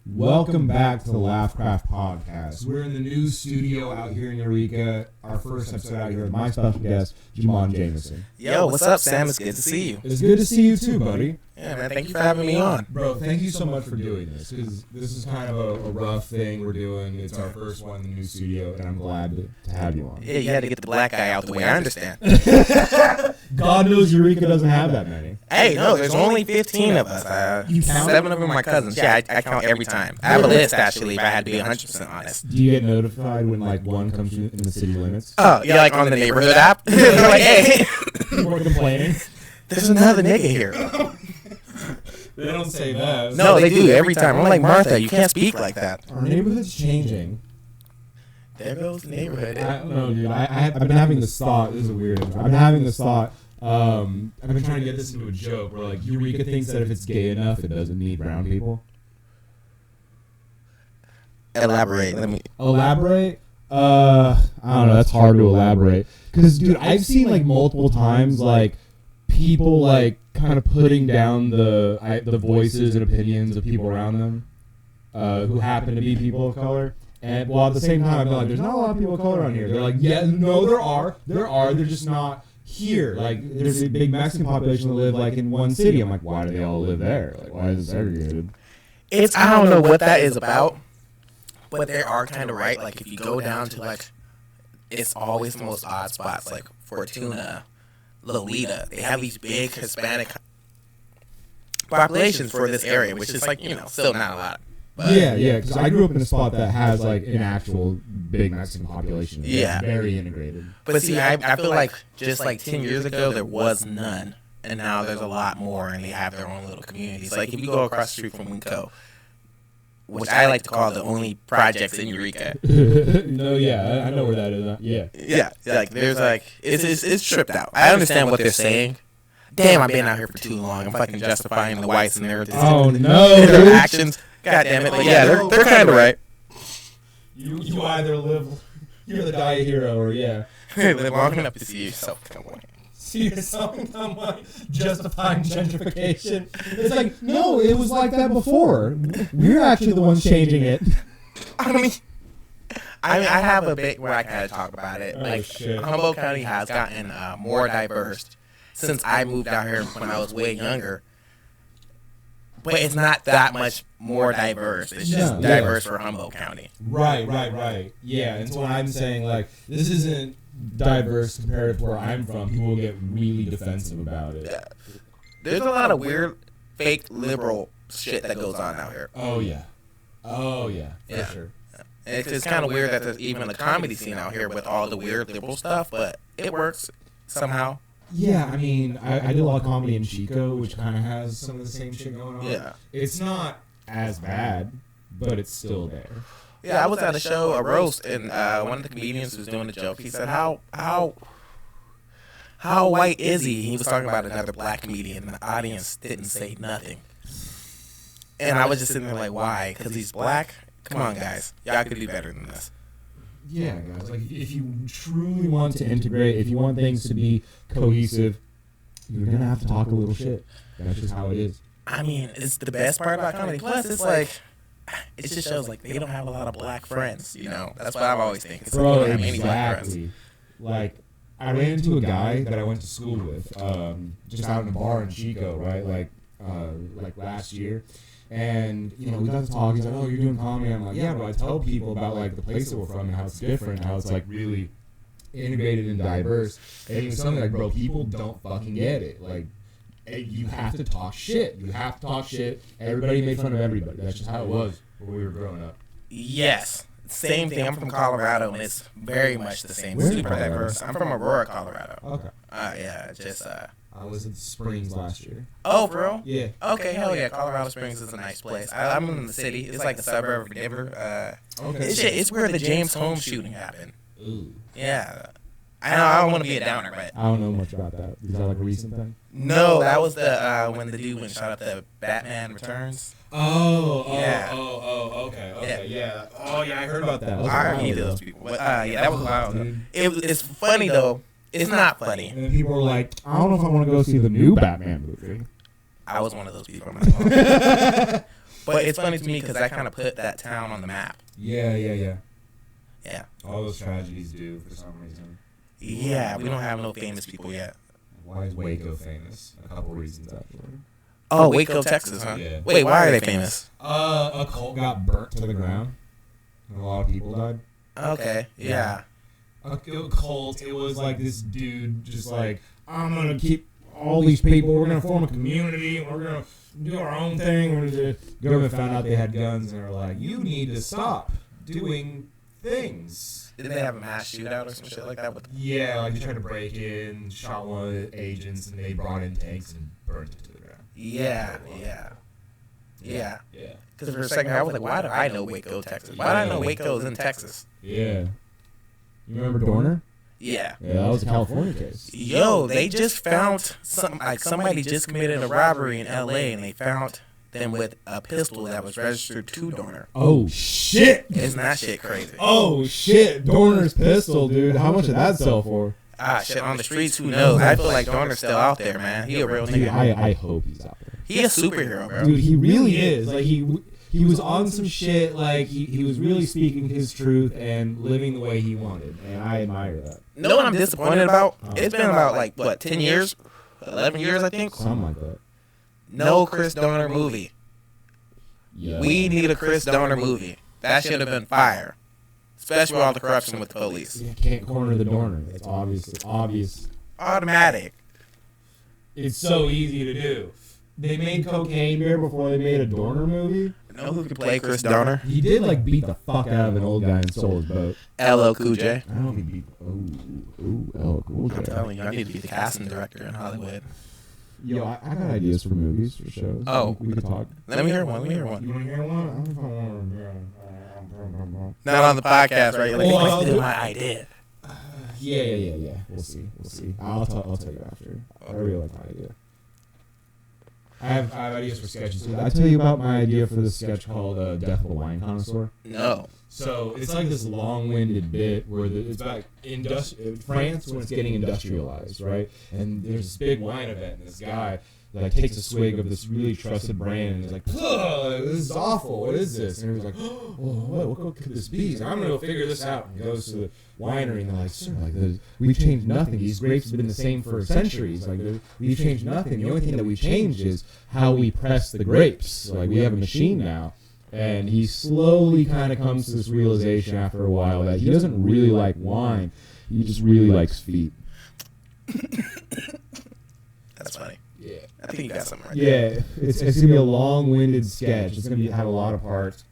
Welcome back to the LaughCraft podcast. We're in the new studio out here in Eureka. Our first episode out here with my special guest, Jamon Jamison. Yo, what's up, Sam? It's good to see you. It's good to see you too, buddy. Yeah, man. Thank you for having me on. Bro, thank you so much for doing this, because this is kind of a rough thing we're doing. It's our first one in the new studio, and I'm glad to have you on. Yeah, you had to get the black guy out the way. I understand. God knows Eureka doesn't have that many. Hey, no, there's only 15 of us. You count? 7 of them are my cousins. Yeah, I count every time. I have a list, actually, if I had to be 100% honest. Do you get notified when, like, one comes in the city limits? Oh, yeah, like on the neighborhood app? They're like, hey. People are complaining. There's another nigga here. They don't say that. No, they do every time. I'm like, Martha, you can't speak like that. Our neighborhood's changing. There goes the neighborhood. I don't know, dude. I've been having this thought. This is a weird intro. I've been having this thought. I've been trying to get this into a joke where, like, Eureka thinks that if it's gay enough, it doesn't need brown people. Elaborate. Let me. Elaborate? I don't know. That's hard to elaborate. Because, dude, I've seen, like, multiple times, like, people, like, kind of putting down the voices and opinions of people around them who happen to be people of color. And, well, at the same time, I've been like, there's not a lot of people of color on here. They're like, yeah, no, there are. They're just not here. Like, there's a big Mexican population that live, like, in one city. I'm like, why do they all live there? Like, why is it segregated? I don't know what that is about, but they are kind of right. Like, if you go down to, like, it's always the most odd spots, like Fortuna, Lolita. They have these big Hispanic populations for this area, which is, like, you know, still not a lot. But Yeah, because I grew up in a spot that has, like, an actual big Mexican population. Yeah. Very integrated. But see, I feel like just like 10 years ago, there was none. And now there's a lot more, and they have their own little communities. Like, if you go across the street from Winco, which I like to call the only projects in Eureka. No, yeah, I know where that is. Yeah. Yeah, like, there's, like, it's tripped out. I understand what they're saying. Damn, I've been out here for too long. I'm fucking justifying the whites and their their actions. God damn it. But yeah, they're kind of right. You either you're the diet hero, or Live long enough to see yourself come away. see yourself become like justifying gentrification. It's like, no, it was like that before. We're actually the ones changing it. I mean, I have a bit where I kind of talk about it. Oh, Like, shit. Humboldt County has gotten more diverse since I moved out here when I was way younger. But it's not that much more diverse. It's just diverse for Humboldt County. Right. Yeah, and so when I'm saying, like, this isn't diverse compared to where I'm from, people will get really defensive about it. Yeah. There's a lot of weird, fake liberal shit that goes on out here. Oh, yeah, for sure. It's kind of weird that there's even a comedy scene out here with all the weird liberal stuff, but it works somehow. Yeah, I mean, I did a lot of comedy in Chico, which kind of has some of the same shit going on. Yeah. It's not as bad, but it's still there. Yeah, I was at a show, a roast, and one of the comedians was doing a joke. He said, how white is he? He was talking about another black comedian, and the audience didn't say nothing. And I was just sitting there like, why? Because he's black? Come on, guys. Y'all could do better than this. Yeah, guys. Like, if you truly want to integrate, if you want things to be cohesive, you're gonna have to talk a little shit. That's just how it is. I mean, it's the best part about comedy. Plus, it's like, it just shows, like, they don't have a lot of black friends, you know? That's what I've always think. It's Bro, like, they don't have any black friends. exactly. Like, I ran into a guy that I went to school with, just out in a bar in Chico, right? Like last year. And, you know, we got to talk. He's like, oh, you're doing comedy? I'm like, yeah, but I tell people about, like, the place that we're from and how it's different, how it's, like, really integrated and diverse. And he was something like, bro, people don't fucking get it. Like, you have to talk shit. You have to talk shit. Everybody made fun of everybody. That's just how it was when we were growing up. Yes. Same thing. I'm from Colorado, and it's very much the same. Where in Super Colorado? diverse. I'm from Aurora, Colorado. Okay. Yeah, just, I was at Springs last year. Oh, bro? Yeah. Okay, hell yeah. Colorado Springs is a nice place. I'm in the city. It's like a suburb of Denver. Okay. It's where the James Holmes shooting happened. Ooh. Yeah. I don't want to be a downer, but I don't know much about that. Is that like a recent thing? no, that was the when the dude went and shot up the Batman Returns. Yeah. Okay, yeah. Oh, yeah, I heard about that. I hate those people. But, yeah, that was wild. It's funny, though. It's not funny. And then people were like, I don't know if I want to go see the new Batman movie. I was one of those people. I'm not gonna lie. But it's funny to me because I kind of put that town on the map. Yeah. Yeah. All those tragedies do for some reason. Yeah, we don't have no famous people yet. Why is Waco famous? A couple reasons actually. Oh, Waco, Texas, huh? Yeah. Wait, why are they famous? A cult got burnt to the ground. And a lot of people died. Okay, yeah. A cult. It was like this dude just like, I'm gonna keep all these people. We're gonna form a community. We're gonna do our own thing. The government found out they had guns and they were like, you need to stop doing things. Did they have a mass shootout or some shit like that? Yeah, like they tried to break in, shot one of the agents, and they brought in tanks and burned it to the ground. Yeah. Because for a second I was like, why do I know Waco, Texas? Why do I know Waco is in Texas? Yeah. You remember Dorner? Yeah. Yeah, that was a California case. Yo, they just found somebody just committed a robbery in L.A. and they found them with a pistol that was registered to Dorner. Oh shit! Isn't that shit crazy? Oh shit! Dorner's pistol, dude. How much did that sell for? Shit, on the streets, who knows? I feel like Dorner's still out there, man. He a real Dude, nigga. I hope he's out there. He a superhero, bro. Dude, he really is. Like he was on some shit. Like he was really speaking his truth and living the way he wanted, and I admire that. Know what I'm disappointed about? It's been about like what, 10 years, 11 years, I think. Something like that. No Chris Dorner movie. Yeah. We need a Chris Dorner movie. That should have been fire. Especially with all the corruption with the police. You can't corner the Dorner. It's obvious. Automatic. It's so easy to do. They made Cocaine Bear before they made a Dorner movie. You know who could play Chris Dorner? He did like beat the fuck out of an old guy and stole his boat. LL Cool J. I don't know if he beat. LL Cool J. I'm telling you, I need to be the casting director in Hollywood. Yo, I got ideas for movies, for shows. Oh. We could talk. Let me hear one. You want to hear one? I don't know if I want to hear one. Not on the podcast, right? You're like, Well, let's do my idea. Yeah. We'll see. I'll tell you after. I really like my idea. I have ideas for sketches. Did I tell you about my idea for this sketch called Death of a Wine Connoisseur? No. So it's like this long-winded bit where it's like France when it's getting industrialized, right? And there's this big wine event, and this guy like takes a swig of this really trusted brand, and he's like, "Ugh, this is awful. What is this?" And he's like, "Oh, what could this be?" He's like, "I'm gonna go figure this out." And he goes to the winery, and they're like, "Sir, we've changed nothing. These grapes have been the same for centuries. Like we've changed nothing. The only thing that we changed is how we press the grapes. So, like we have a machine now." And he slowly kind of comes to this realization after a while that he doesn't really like wine. He just really likes feet. That's funny. Yeah. I think you got something right Yeah, there. it's going to be a long-winded sketch. It's going to have a lot of parts.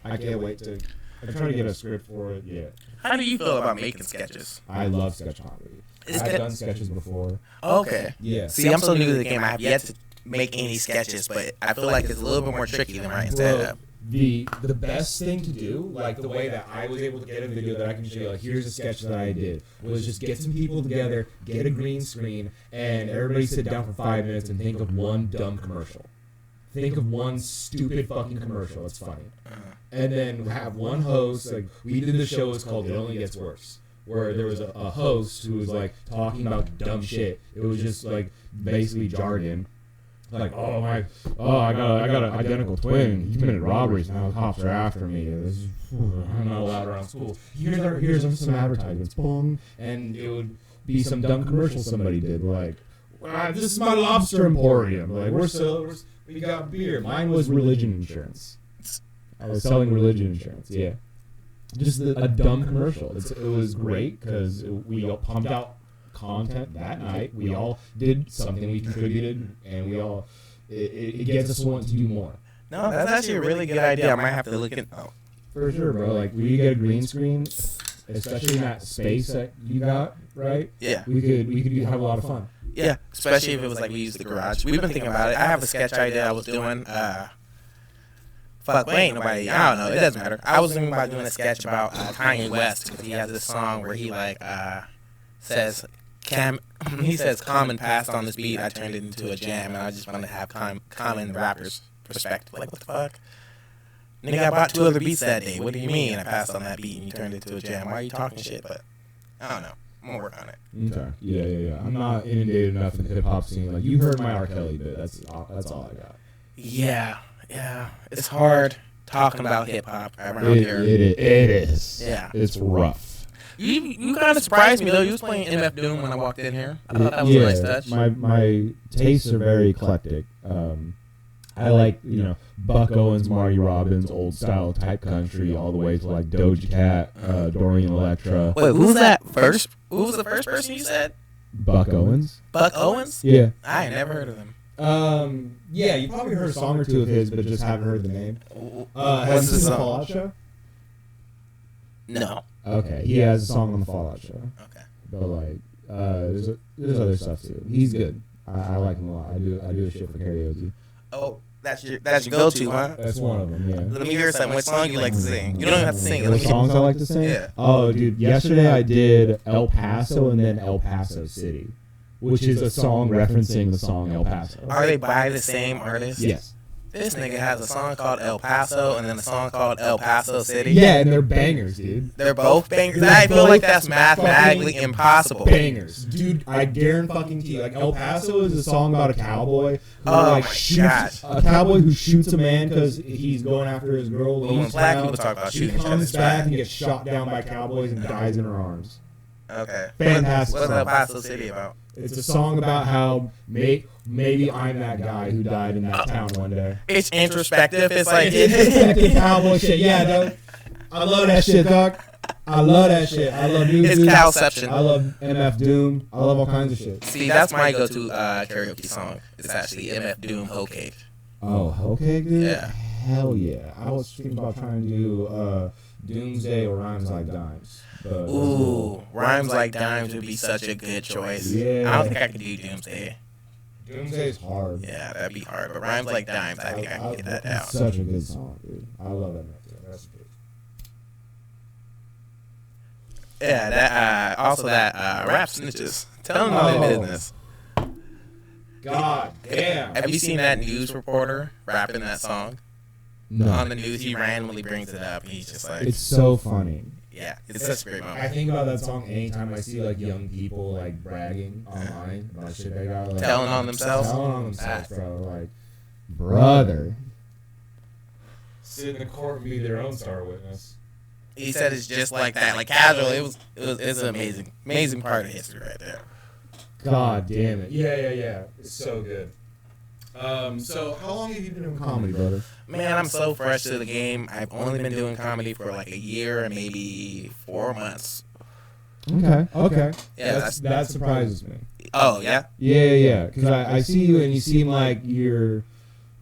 I can't wait to... I'm trying to get a script for it. Yeah. How do you feel about making sketches? I love sketch comedy. I've done sketches before. Okay. Yeah. See, I'm so new to the game. I have yet to make any sketches, but I feel like it's a little bit more tricky than writing stand-up. The best thing to do, like the way that I was able to get a video that I can show you, like here's a sketch that I did, was just get some people together, get a green screen, and everybody sit down for 5 minutes and think of one dumb commercial. Think of one stupid fucking commercial that's funny. And then have one host, like we did the show, it's called It Only Gets Worse, where there was a host who was like talking about dumb shit. It was just like basically jargon. Like, I got an identical twin. He committed robberies. Now the cops are after me. I'm not allowed around school. Here's some advertisements. Boom. And it would be some dumb commercial somebody did. Like, this is my lobster emporium. Like, we got beer. Mine was religion insurance. I was selling religion insurance. Yeah. Just a dumb commercial. It was great because we all pumped out content that night. We all did something, we contributed, and we all it gets us wanting to do more. No, that's actually a really good idea. I might have to look at. Oh, for sure, bro. Like we get a green screen, especially in that space that you got, right? Yeah. We could have a lot of fun. Yeah, especially if it was like we used the garage. We've been thinking about it. I have a sketch idea I was doing. Fuck, ain't nobody. I don't know. It doesn't matter. I was thinking about doing a sketch about Kanye West because he has this song where he like says. He says Common passed on this beat. I turned it into a jam, and I just want to have Common the rapper's perspective. Like, what the fuck? Nigga, I bought 2 other beats that day. What do you mean I passed on that beat and you turned it into a jam? Why are you talking shit? But I don't know. I'm gonna work on it. Okay. Yeah. I'm not inundated enough in the hip hop scene. Like you heard my R. Kelly bit. That's all I got. Yeah. Yeah, it's hard talking about hip hop around here. It is. Yeah. It's rough. You kind of surprised me though. You was playing MF Doom when I walked in here. I thought that was a nice touch. My tastes are very eclectic. I like, Buck Owens, Marty Robbins, old style type country, all the way to like Doja Cat, Dorian Electra. Wait, who's that first? Who was the first person you said? Buck Owens. Buck Owens? Yeah. I ain't never heard of him. Yeah, you probably heard a song or two of his, but just haven't heard the name. Have you seen the Fallout Show? No. Okay, he has a song on the Fallout Show. Okay. But like, there's other stuff too. He's good. I like him a lot. I do a shit for karaoke. Oh, that's your go-to, huh? That's one of them. Yeah. Let me hear something. What song you like to sing? You don't even have to sing it. What songs I like to sing? Yeah. Oh, dude. Yesterday I did El Paso and then El Paso City, which is a song referencing the song El Paso. Are they by the same artist? Yes. This nigga has a song called El Paso and then a song called El Paso City. Yeah, and they're bangers, dude. They're both bangers. I feel like that's mathematically impossible. Bangers, dude. I guarantee you. Like El Paso is a song about a cowboy who Oh my God. a cowboy who shoots a man because he's going after his girl. When black people talk about shooting he each other, comes it's back bad. and gets shot down by cowboys and dies in her arms. Okay. Fantastic What's song. El Paso City about? It's a song about how maybe I'm that guy who died in that town one day. It's introspective. It's like It's introspective cowboy shit. Yeah, dog. I love that shit, dog. I love that shit. I love music. It's Calception. I love MF Doom. I love all kinds of shit. See, that's my go-to karaoke song. It's actually MF Doom Hoe Cake. Oh, okay, dude. Yeah. Hell yeah. I was thinking about trying to do Doomsday or Rhymes Like Dimes. But, Ooh, Rhymes Like Dimes would be such a good choice. Yeah. I don't think I could do Doomsday. Doomsday's hard. Yeah, that'd be hard. But Rhymes Like Dimes, I think I can get that down. It's such a good song, dude. I love that. That's good. Yeah, that also that Rap Snitches. Tell them all their business. God damn. Have you seen that news reporter rapping that song? No. On the news, he randomly brings it up. He's just like, It's so funny. yeah, it's such a great I moment. think about that song anytime I see like young people like bragging online about shit they got. Like, Telling on themselves? Telling on themselves, bro. Like, brother. Sit in the court and be their own star witness. He said it's just like that, like casual. It's an amazing part of history right there. God damn it. Yeah. It's so good. So how long have you been doing comedy, brother? Man, I'm so fresh to the game. I've only been doing comedy for like a year and maybe 4 months. Okay. Yeah, that surprises me. Oh yeah. Yeah. Because I see you and you seem like you're,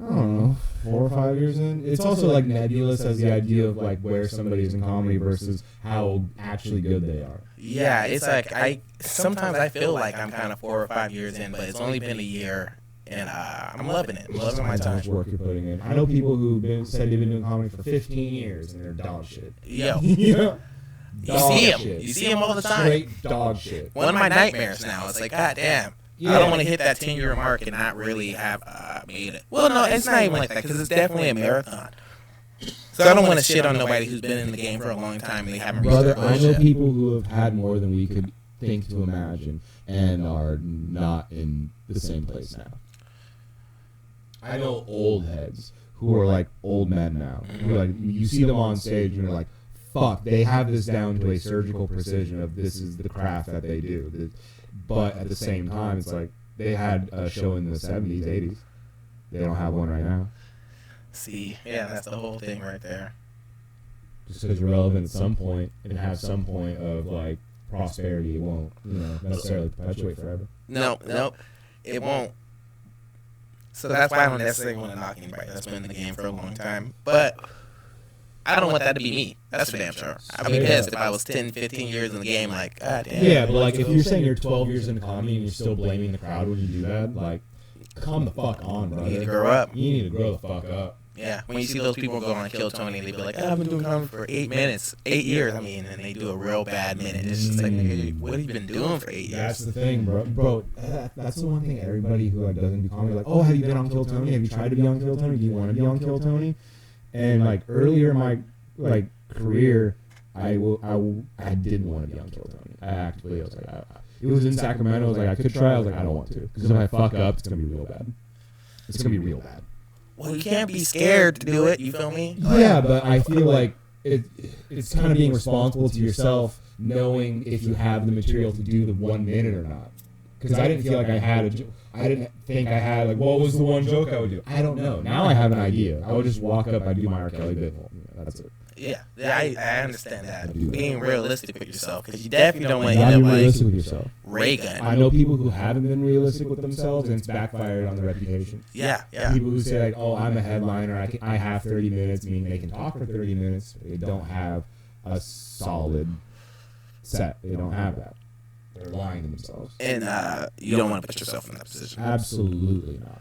I don't know, 4 or 5 years in. It's also like nebulous as the idea of like where somebody is in comedy versus how actually good they are. Yeah, it's like sometimes I feel like I'm kind of 4 or 5 years in, but it's only been a year, and I'm loving it. I'm loving my How time. much work you're putting in. I know people who've said they've been doing comedy for 15 years and they're dog shit. Yo, Yeah. you see him. You see him all the time. Straight dog shit. One of my nightmares now. It's like, god damn. Yeah. I don't want to hit that 10-year mark and not really have made it. Well, no, it's not even like that because it's definitely a marathon. So I don't want to shit on nobody who's been in the game for a long time and they haven't reached Brother, their I know bullshit. people who have had more than we could think to imagine and are not in the same place now. I know old heads who are like old men now. Who are like, you see them on stage and you're like, fuck, they have this down to a surgical precision of this is the craft that they do. But at the same time, it's like they had a show in the 70s, 80s. They don't have one right now. See, yeah, that's the whole thing right there. Just because you're relevant at some point and have some point of like prosperity, it won't, necessarily perpetuate forever. Nope, it won't. So that's why I don't necessarily want to knock anybody that's been in the game for a long time. But I don't want that to be me. That's for damn sure. I'd be pissed if I was 10, 15 years in the game, like, god damn. Yeah, but like if you're saying you're 12 years into comedy and you're still blaming the crowd when you do that, like, come the fuck on, brother. You need to grow up. You need to grow the fuck up. Yeah, when you see those people go on Kill Tony, they be like, I've been doing comedy for 8 minutes, 8 years, I mean, and they do a real bad minute. It's just like, hey, what have you been doing for 8 years? That's the thing, bro. That's the one thing everybody who like doesn't do comedy like, oh, have you been on Kill Tony? Have you tried to be on Kill Tony? Do you want to be on Kill Tony? And like earlier in my like career, I didn't want to be on Kill Tony. I was like, it was in Sacramento. I was like, I could try. I was like, I don't want to because if I fuck up, it's gonna be real bad. It's gonna be real bad. Well, you can't be scared to do it. You feel me? Yeah, but I feel like it's kind of being responsible to yourself, knowing if you have the material to do the 1 minute or not. Because I didn't feel like I didn't think I had, like, what was the one joke I would do? I don't know. Now I have an idea. I would just walk up, I'd do my R. Kelly bit. That's it. Yeah, I understand that. Being realistic with yourself, because you definitely don't want to Gotta end be up realistic like with yourself. Reagan. I know people who haven't been realistic with themselves, and it's backfired on their reputation. Yeah. People who say, like, oh, I'm a headliner, I have 30 minutes, meaning they can talk for 30 minutes, but they don't have a solid set. They don't have that. They're lying to themselves. And you don't want to put yourself in that position. Absolutely not.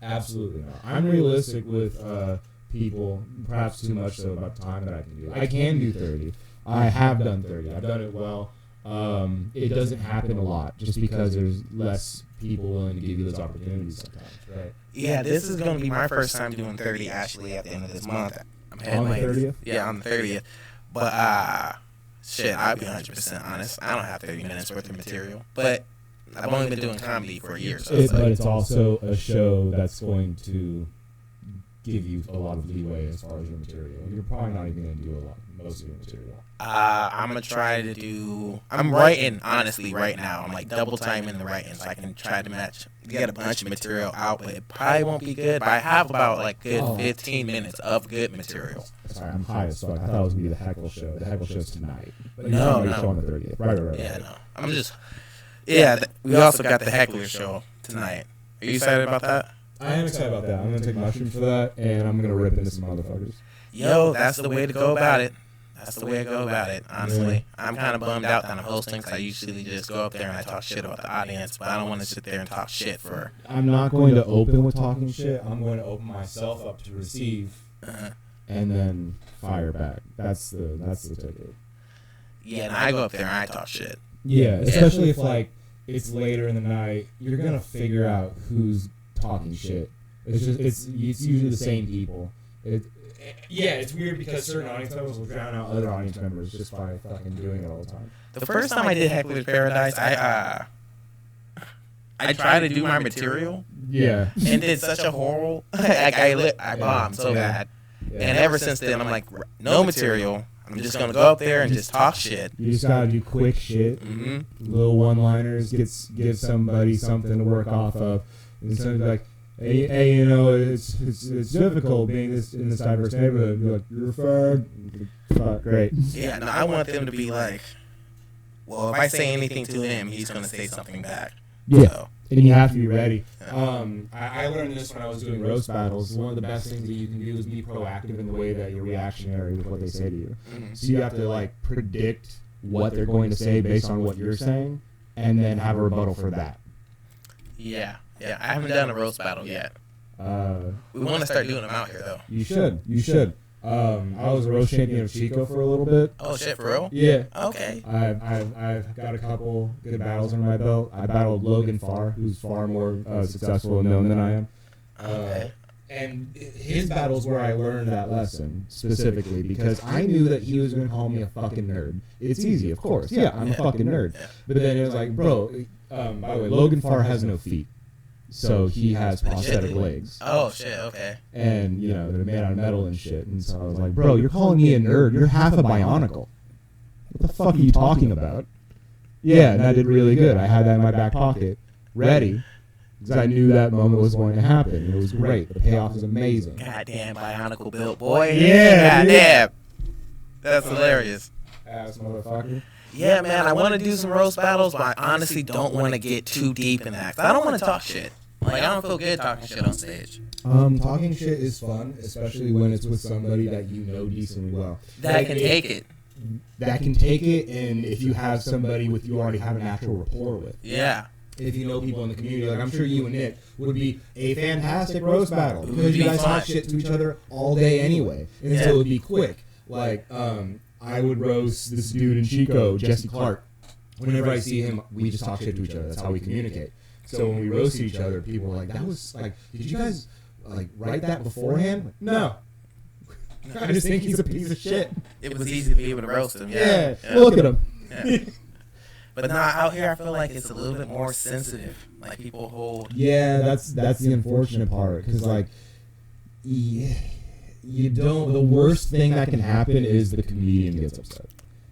Absolutely not. I'm realistic with people, perhaps too much so about the time that I can do. I can do 30. I have done 30. I've done it well. It doesn't happen a lot just because there's less people willing to give you those opportunities sometimes, right? Yeah, this is going to be my first time doing 30 actually at the end of this month. I'm On the 30th? Yeah, on the 30th. But, shit, I'll be 100% honest. I don't have 30 minutes worth of material. But I've only been doing comedy for a year. So but it's also a show that's going to give you a lot of leeway as far as your material. You're probably not even going to do most of your material. I'm going to try to do... I'm writing, honestly, right now. I'm, like, double timing the writing so I can try to get a bunch of material out, but it probably won't be good. But I have about, like, good 15 minutes of good material. Sorry, I'm high as fuck. I thought it was going to be the Heckle show. The Heckle show's tonight. But No. Show on the 30th. Right. Yeah, no. I'm just... Yeah, we also got the Heckler show tonight. Are you excited about that? I am excited about that. I'm going to take mushrooms for that, and I'm going to rip into some motherfuckers. Yo, that's the way to go about it. That's the way I go about it, honestly. Yeah. I'm kind of bummed out that I'm hosting because I usually just go up there and I talk shit about the audience, but I don't want to sit there and talk shit for... I'm not going to open with talking shit. I'm going to open myself up to receive and then fire back. That's the ticket. Yeah, and I go up there and I talk shit. Yeah, especially if, like, it's later in the night. You're going to figure out who's talking shit. It's usually the same people. It's weird because certain audience members will drown out other audience members just by fucking doing it all the time. The first time I did Heckler's Paradise, I tried to do my material. Yeah. And did such a horrible... I bombed so bad. Yeah. And ever since then, I'm like, no material. I'm just going to go up there and just talk shit. You just got to do quick shit. Little one-liners. Give somebody something to work off of. And somebody like... Hey, you know, it's difficult being in this diverse neighborhood. You're like, you're a fag. Fuck, great. Yeah, no, I want them to be like, well, if I say anything to him, he's going to say something back. Yeah, so. And you have to be ready. I learned this when I was doing roast battles. One of the best things that you can do is be proactive in the way that you're reactionary with what they say to you. So you have to, like, predict what they're going to say based on what you're saying, and then have a rebuttal for that. Yeah. Yeah, I haven't done a roast battle yet. We want to start doing them out here, though. You should. I was a roast champion of Chico for a little bit. Oh, shit, for real? Yeah. Okay. I've got a couple good battles under my belt. I battled Logan Farr, who's far more successful and known than I am. Okay. And his battles where I learned that lesson, specifically, because I knew that he was going to call me a fucking nerd. It's easy, of course. Yeah, I'm a fucking nerd. Yeah. But then it was like, bro, by the way, Logan Farr has no feet. So he has prosthetic legs. Oh, shit, okay. And, you know, they're made out of metal and shit. And so I was like, bro, you're calling me a nerd. You're half a bionicle. What the fuck are you talking about? Yeah, and that did really good. I had that in my back pocket, ready, because I knew that moment was going to happen. It was great. The payoff was amazing. Goddamn bionicle built, boy. Yeah. Goddamn. That's hilarious. Ass motherfucker. Yeah, man, I want to do some roast battles, but I honestly don't want to get too deep in that. I don't want to talk shit. Like, I don't feel good talking shit on stage. Talking shit is fun, especially when it's with somebody that you know decently well. That can take it. That can take it, and if you have somebody with you already have an actual rapport with. Yeah. If you know people in the community, like I'm sure you and Nick, would be a fantastic roast battle. Because you guys talk shit to each other all day anyway. And so it would be quick. Like, I would roast this dude in Chico, Jesse Clark. Whenever I see him, we just talk shit to each other. That's how we communicate. So when we roast each other, people were like, that was like, did you guys like write that beforehand? Like, no. I just think he's a piece of shit. It was easy to be able to roast him. Yeah. Look at him. Yeah. But now out here, I feel like it's a little bit more sensitive. Like people hold. Yeah, that's the unfortunate part. Because like, Yeah, you don't. The worst thing that can happen is the comedian gets upset.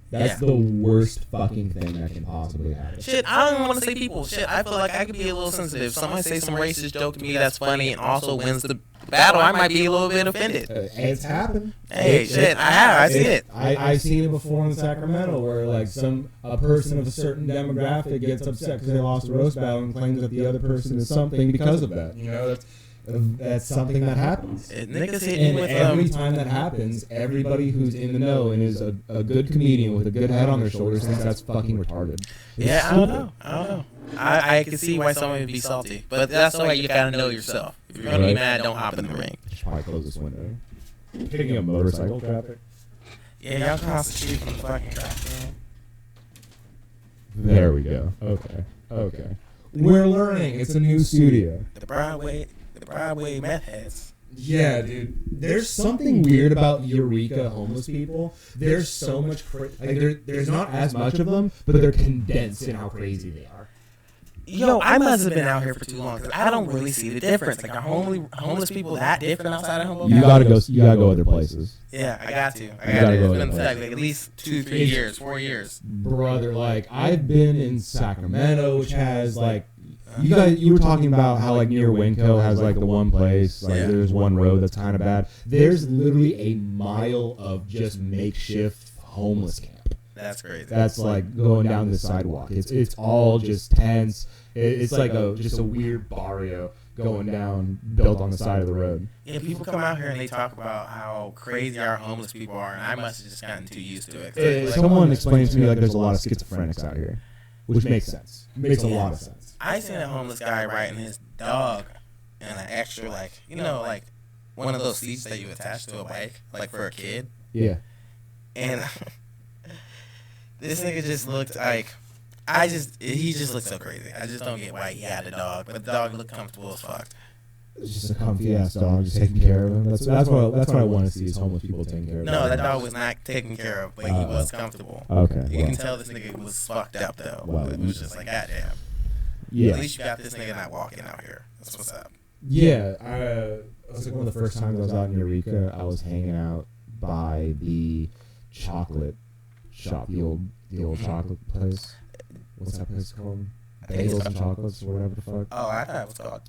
That's the worst fucking thing that can possibly happen. Shit, I don't even want to say people. Shit, I feel like I could be a little sensitive. Someone say some racist joke to me that's funny and also wins the battle, I might be a little bit offended. It's happened. Hey, I see it. I've seen it before in Sacramento where like a person of a certain demographic gets upset because they lost a roast battle and claims that the other person is something because of that. You know, that's something that happens. Niggas hit And you with every time that happens, everybody who's in the know and is a good comedian with a good head on their shoulders thinks that's fucking retarded. Yeah, I don't know. I can see why someone would be salty, but that's why you gotta know yourself. If you're gonna be mad, don't hop in the ring. Should probably close this window. Picking up motorcycle traffic. Yeah, y'all cross the street from the fucking traffic. There we go. Okay. We're learning. It's a new studio. The Broadway meth heads. Yeah, dude. There's something weird about Eureka homeless people. There's so much there's not as much of them, but they're condensed in how crazy they are. Yo, I must have been out here for too long because I don't really see the difference. Like, are homeless people that different outside of Humboldt? You gotta go other places. Yeah, I got to. Go It's been like at least 2, 3 years, 4 years. Brother, like I've been in Sacramento, which has like you were talking about how like near Winco has like the one place, like there's one road that's kind of bad. There's literally a mile of just makeshift homeless camp. That's crazy. That's like going down the sidewalk. It's all just tents. It's like just a weird barrio going down, built on the side of the road. Yeah, people come out here and they talk about how crazy our homeless people are, and I must have just gotten too used to it. Someone explains to me like there's a lot of schizophrenics out here, which makes sense. Makes a lot of sense. I seen a homeless guy riding his dog in an extra, like, you know, like one of those seats that you attach to a bike, like for a kid. Yeah. And this nigga just looked like, he just looked so crazy. I just don't get why he had a dog, but the dog looked comfortable as fuck. It's just a comfy ass dog, just taking care of him. That's what I want to see is homeless people taking care of. No, that dog was not taken care of, but he was comfortable. Okay. You can tell this nigga was fucked up though. It was just like, goddamn. Yeah. At least you got this nigga not walking out here. That's what's up. Yeah, it was like one of the first times I was out in Eureka. I was hanging out by the chocolate shop, the old chocolate place. What's that place called? Bagels and chocolates or whatever the fuck. Oh, I thought it was called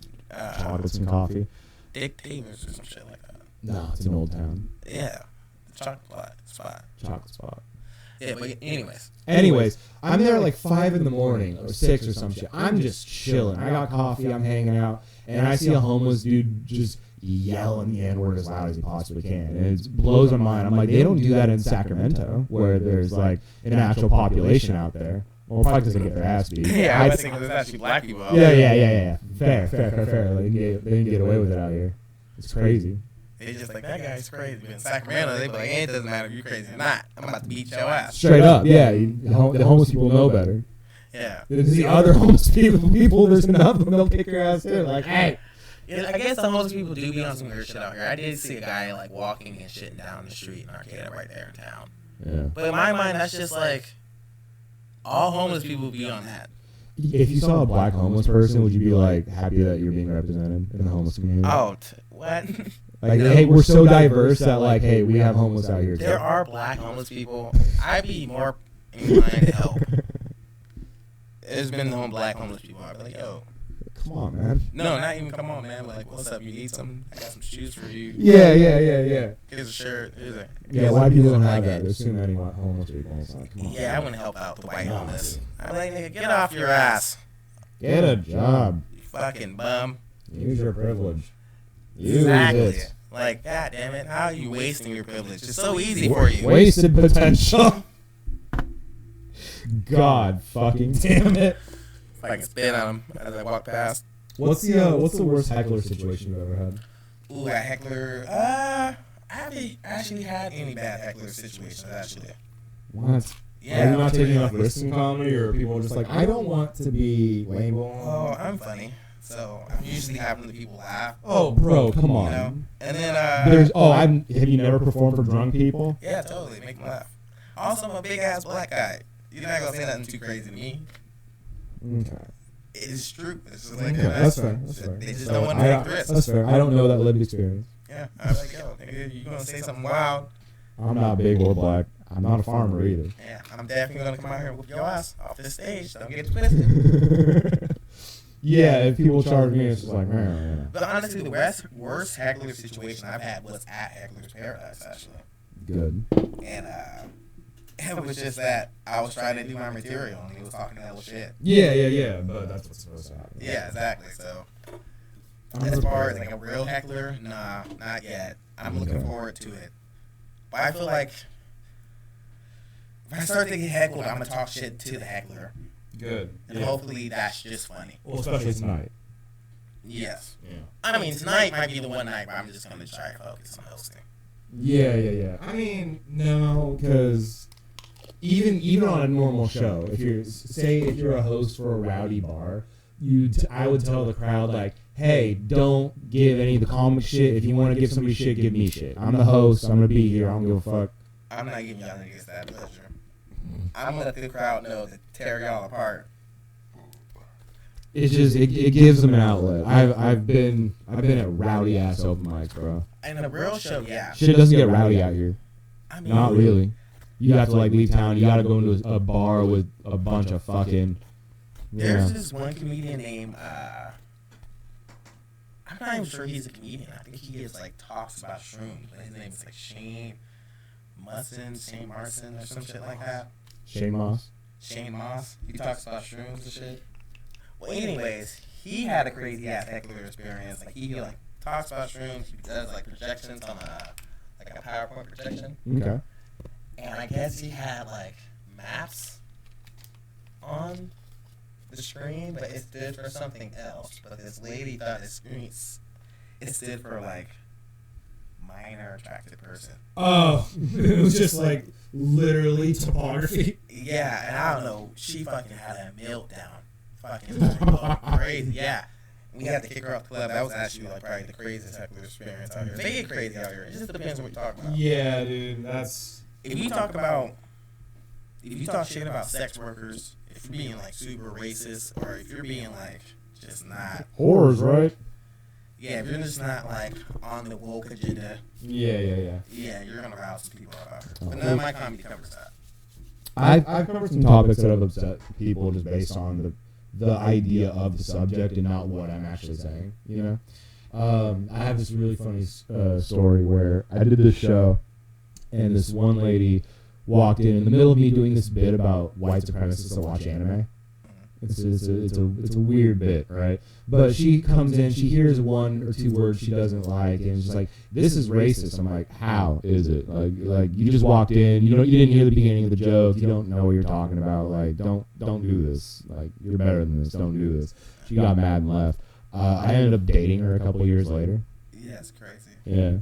chocolates and coffee. Dick Taylor's or some shit like that. No, it's an old town. Yeah, the chocolate spot. Chocolate spot. Yeah, but anyways, I'm there like 5 in the morning or 6 or some shit. I'm just chilling. I got coffee. I'm hanging out, and I see a homeless dude just yelling the N-word as loud as he possibly can, and it blows my mind. I'm like, they don't do that in Sacramento, where there's like an actual population out there. Well, probably because they get their ass beat. Yeah, I was thinking there's actually black people out there. there. Yeah. Fair. They didn't get away with it out here. It's crazy. They just like, that guy's crazy. But in Sacramento, they be like, hey, it doesn't matter if you're crazy or not. I'm about to beat your ass. Straight up, yeah. The homeless people know better. Yeah. Because the other homeless people, there's enough of them, they'll kick your ass too. Like, hey. Yeah, I guess the homeless people do be on some weird shit out here. I did see a guy like walking and shitting down the street in Arcata right there in town. Yeah. But in my mind, that's just like, all homeless people be on that. If you saw a black homeless person, would you be like happy that you're being represented in the homeless community? Oh, what? Like, hey, we're so diverse that like, hey, we have homeless out here. There are black homeless people. I'd be more inclined to help. There's been no black homeless people. I'd be like, yo. Come on, man. No, not even come on, man. But like, what's up? You need something? I got some shoes for you. Yeah. Here's a shirt. Yeah, white people don't have that. There's too many homeless people. It's like, come on. Yeah, I want to help out the white homeless. I'm like, nigga, get off your ass. Get a job. You fucking bum. Use your privilege. Exactly. Like, god damn it, how are you wasting your privilege? It's so easy for you. Wasted potential. God fucking damn it. If I can spit on him as I walk past. What's the worst heckler situation you've ever had? Ooh, a heckler. I haven't actually had any bad heckler situations, actually. What? Yeah. Are you not taking enough risks in comedy, or are people just like, I don't want to be labeled? Oh, I'm funny. So I'm usually having the people laugh. Oh, bro, come on. You know? And then have you never performed for drunk people? Yeah, totally. Make them laugh. Also, I'm a big ass black guy. You're not gonna say nothing too crazy to me. Okay. It's true. It's just like That's fair. They just don't want to take the risk. That's fair. I don't know that lived experience. Yeah, I was like, yo, nigga, you gonna say something wild? I'm not big or black. I'm not a farmer either. Yeah, I'm definitely gonna come out here and whoop your ass off this stage. Don't get it twisted. Yeah, if people charge me, it's just like, man. But honestly, the worst heckler situation I've had was at Heckler's Paradise, actually. Good. And it was just that I was trying to do my material and he was talking hella shit. Yeah. But that's what's supposed to happen. Yeah, exactly. So, as far as like a real heckler, nah, not yet. I'm looking forward to it. But I feel like if I start to get heckled, I'm gonna talk shit to the heckler. Good. And hopefully that's just funny. Well, especially tonight. Yes. Yeah. I mean, tonight might be the one night where I'm just gonna try to focus on hosting. Yeah. I mean, no, because even on a normal show, if you're a host for a rowdy bar, I would tell the crowd like, hey, don't give any of the comic shit. If you want to give somebody shit, give me shit. I'm the host. I'm gonna be here. I don't give a fuck. I'm not giving y'all niggas that pleasure. I'm gonna let the crowd know to tear y'all apart. It's just it gives them an outlet. I've been at rowdy ass open mics, bro. And a real show, yeah. Shit doesn't get rowdy out here. I mean, Not really. You have to like leave town. You got to go into a bar with a bunch of fucking. There's this one comedian named I'm not even sure he's a comedian. I think he is like talks about shrooms, but his name is like Shane Marson, or some shit like that. Shane Moss. Shane Moss. He talks about shrooms and shit. Well, anyways, he had a crazy ass heckler experience. Like he like talks about shrooms. He does like projections on a PowerPoint projection. Okay. And I guess he had like maps on the screen, but it stood for something else. But this lady thought it stood for like minor attracted person. Oh, it was just like literally topography. Yeah, and I don't know. She fucking had a meltdown. Fucking going crazy. Yeah. We had to kick her off the club. That was actually like probably the craziest heckler experience out here. They get crazy out here. It just depends on what you're talking about. Yeah, dude, that's. If you talk shit about sex workers, if you're being like super racist, or if you're being like just not Whores, right? Yeah, if you're just not like on the woke agenda. Yeah. Yeah, you're gonna rouse some people out. But none of my comedy covers that. I've covered some topics that have upset people just based on the idea of the subject and not what I'm actually saying. You know, I have this really funny story where I did this show, and this one lady walked in the middle of me doing this bit about white supremacists that watch anime. It's a weird bit, right? But she comes in, she hears one or two words she doesn't like, and she's like, "This is racist." I'm like, "How is it? Like you just walked in, you didn't hear the beginning of the joke, you don't know what you're talking about. Like, don't do this. Like, you're better than this. Don't do this." She got mad and left. I ended up dating her a couple years later. Yeah, it's crazy. Yeah.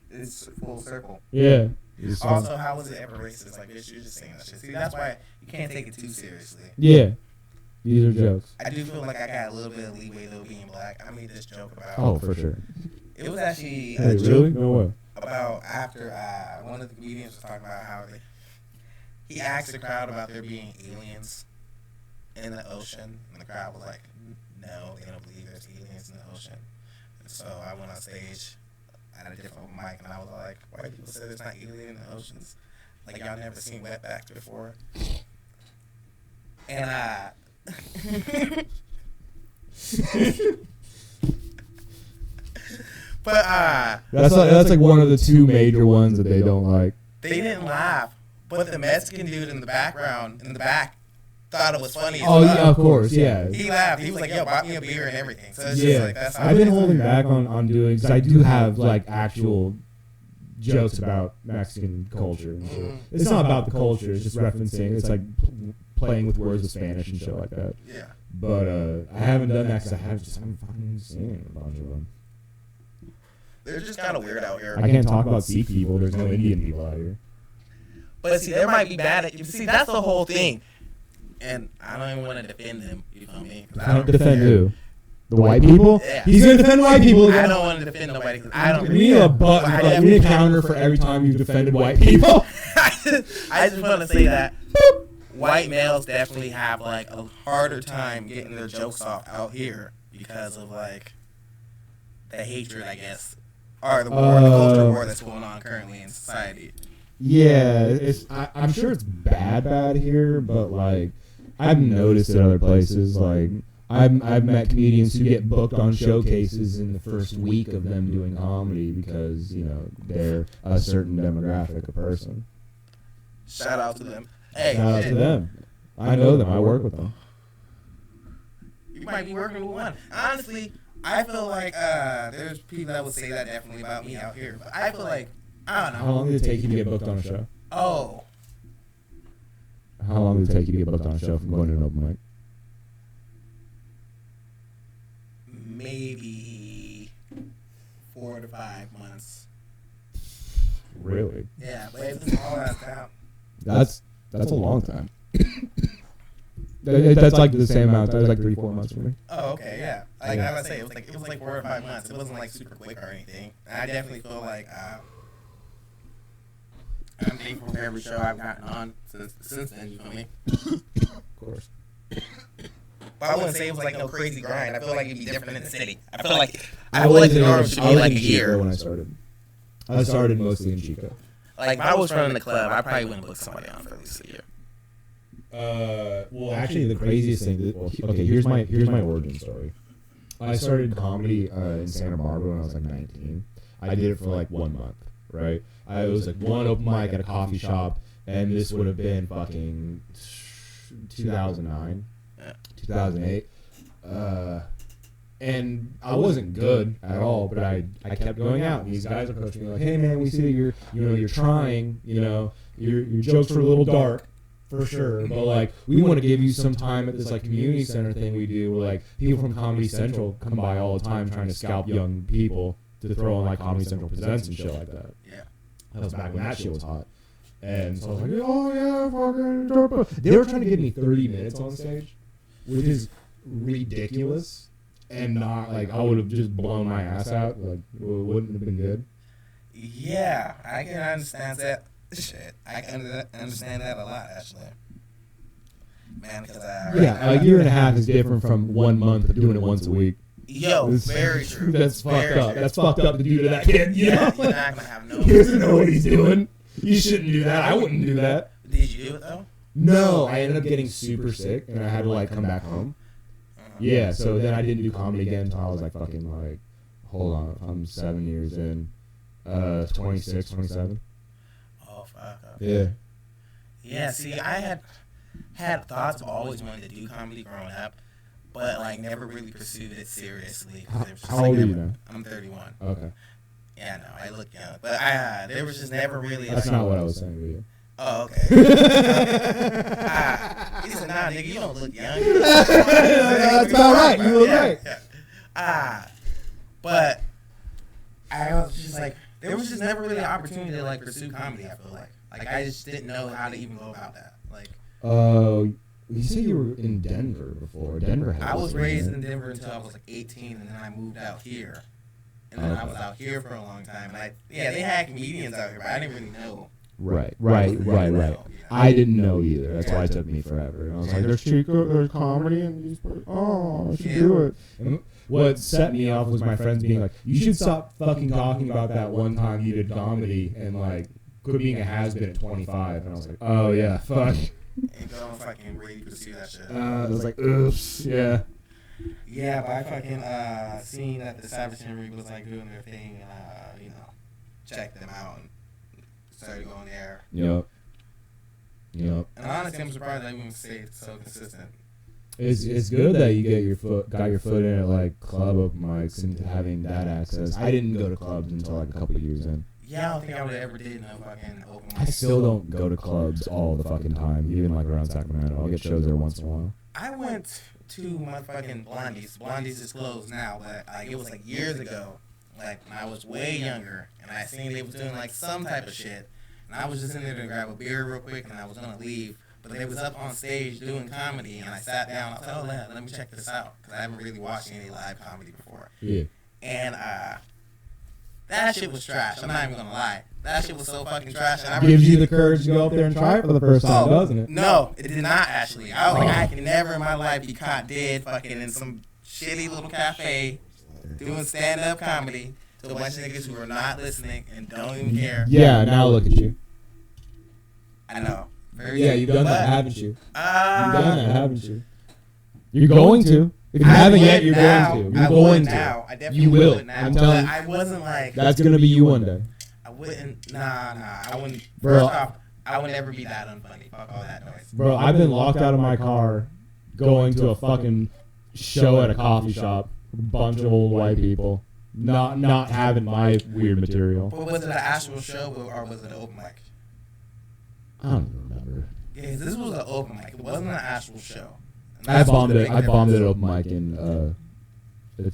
It's full circle. Yeah. Also, how was it ever racist? Like, bitch, you're just saying that shit. See, that's why you can't take it too seriously. Yeah. These are jokes. I do feel like I got a little bit of leeway though being black. I made this joke about. Oh, for sure. It was actually Hey, a joke really? No way. about after one of the comedians was talking about how he asked the crowd about there being aliens in the ocean, and the crowd was like, "No, they don't believe there's aliens in the ocean." And so I went on stage at a different mic, and I was like, "White people say there's not alien in the oceans. Like y'all never seen wetbacks before." And but that's like one of the two major ones that they don't like. they didn't laugh, but the Mexican dude in the back thought it was funny. Oh yeah, of course, yeah. He laughed. He was like, "Yo, bought me a beer and everything." So it's Yeah, just like that's how I've been it is. holding back on doing, because I do have like actual jokes about Mexican culture and shit. It's not about the culture; it's just referencing. It's like playing with words of Spanish and shit like that. Yeah. But I haven't done that because I haven't fucking seen a bunch of them. They're just kind of weird out here. I can't talk about Sikh people. There's no Indian people out here. But see, they might be bad at you. See, that's the whole thing. And I don't even want to defend them. You feel me? 'Cause I don't Defend care. who? The white people? Yeah. He's gonna defend white people. I don't want to defend nobody. 'Cause I don't. We need a button. We need a counter for every time you've defended white people. I just want to say that white males definitely have like a harder time getting their jokes off out here because of like the hatred, I guess, or the war, the culture war that's going on currently in society. Yeah, I'm sure it's bad here, but like I've noticed in other places, like I've met comedians who get booked on showcases in the first week of them doing comedy because they're a certain demographic of person. Shout out to them. Hey, shout out to them. I know them. I work with them. You might be working with one. Honestly, I feel like there's people that would say that definitely about me out here, but I feel like I don't know. How long did it take you to get booked on a show? Oh. How long did it take you to get booked on a show from going to an open mic? Maybe 4 to 5 months. Really? Yeah, but it's a small ass town. That's a long time. That's like the same amount. That was like 3-4 months for me. Oh, okay, yeah. Like I would say, it was like 4 or 5 months. It wasn't like super quick or anything. And I definitely feel like I'm thankful for every show I've gotten on since then. You feel me? Of course. But I wouldn't say it was like no crazy grind. I feel like it'd be different in the city. I feel like the norm should be like a year. When I started mostly in Chico. Like if I was running the club, I probably wouldn't book somebody on for at least a year. Well, actually, the craziest thing. Okay, here's my origin story. I started comedy in Santa Barbara when I was like 19. I did it for like 1 month, right? I was like one open mic at a coffee shop, and this would have been fucking 2009, 2008. And I wasn't good at all, but I kept going out. And these guys approached me like, "Hey man, we see that you're trying. Your jokes are a little dark, for sure, but like we want to give you some time at this like community center thing we do. Where like people from Comedy Central come by all the time trying to scalp young people to throw on like Comedy Central Presents and shit like that. Yeah, that was back when that shit was hot. And so I was like, oh yeah, fucking. They were trying to give me 30 minutes on stage, which is ridiculous. And not like I would have just blown my ass out. Like it wouldn't have been good. Yeah, I can understand that. Shit, I can understand that a lot actually. Man, because a year and a half is different from 1 month of doing it once a week. Yo, very true. That's fucked up. That's fucked up to do to that kid. You know? You're not gonna have no. He doesn't know what he's doing. You shouldn't do that. I wouldn't do that. Did you do it though? No, I ended up getting super sick and I had to like come back home. Yeah, so then I didn't do comedy again until I was like fucking like, hold on, I'm 7 years in, 26, 27. Oh fuck. Okay. Yeah. Yeah. See, I had thoughts of always wanting to do comedy growing up, but like never really pursued it seriously. How old are you now? I'm 31. Okay. Yeah, no, I look young, but there was just never really. That's not what I was saying to you. Oh, okay. He said, nah, nigga, you don't look young. That's about right. You look right. But I was just like, there was just never really an opportunity to like pursue comedy, I feel like. Like, I just didn't know how to even go about that. Like, you said you were in Denver before. Denver has I was raised in Denver until I was like 18, and then I moved out here. And then I was out here for a long time. And they had comedians out here, but I didn't really know. Right. I didn't know either. That's why it took me forever. And I was like, there's Chico, there's comedy, and these I should do it. And what set me off was my friends being like, you should stop fucking talking about that one time you did comedy and like quit being a has-been at 25. And I was like, oh yeah, fuck. And go and fucking really pursue that shit. I was like, oops, yeah. Yeah, but I fucking seen that the Savage Henry was like doing their thing, and checked them out and started going there. Yep. And honestly, I'm surprised I even stayed so consistent. It's good that you got your foot in at like club open mics and having that access. I didn't go to clubs until like a couple of years in. Yeah, I don't think I would have ever did no fucking open mics. I still don't go to clubs all the fucking time, even like around Sacramento. I'll get shows there once in a while. I went to motherfucking Blondie's. Blondie's is closed now, but it was like years ago, like when I was way younger, and I seen they was doing like some type of shit. And I was just in there to grab a beer real quick, and I was gonna leave. But they was up on stage doing comedy, and I sat down. I was like, oh, let me check this out, because I haven't really watched any live comedy before. Yeah. And that shit was trash. I'm not even gonna lie. That shit was so fucking trash. And Gives you the courage to go up there and try it for the first time, doesn't it? No, it did not actually. I was like, I can never in my life be caught dead fucking in some shitty little cafe doing stand-up comedy. to a bunch of niggas who are not listening and don't even care. Yeah, now look at you. I know. Yeah, you've done that, haven't you? You've done that, Uh, haven't you? You're going to. If you haven't yet, you're going to. You're going to. Now. I definitely You will. would now. I'm telling you. I wasn't like. That's going to be you one day. I wouldn't. Nah. I wouldn't. Bro. First off, I would never be that unfunny. Fuck all that noise. Bro, I've been locked out of my car going to a fucking show at a coffee shop. A bunch of old white people. Not having my weird material. But was it an actual show or was it an open mic? I don't even remember. Yeah, this was an open mic. It wasn't an actual show. And I that's bombed the it. big I bombed it difference. open mic in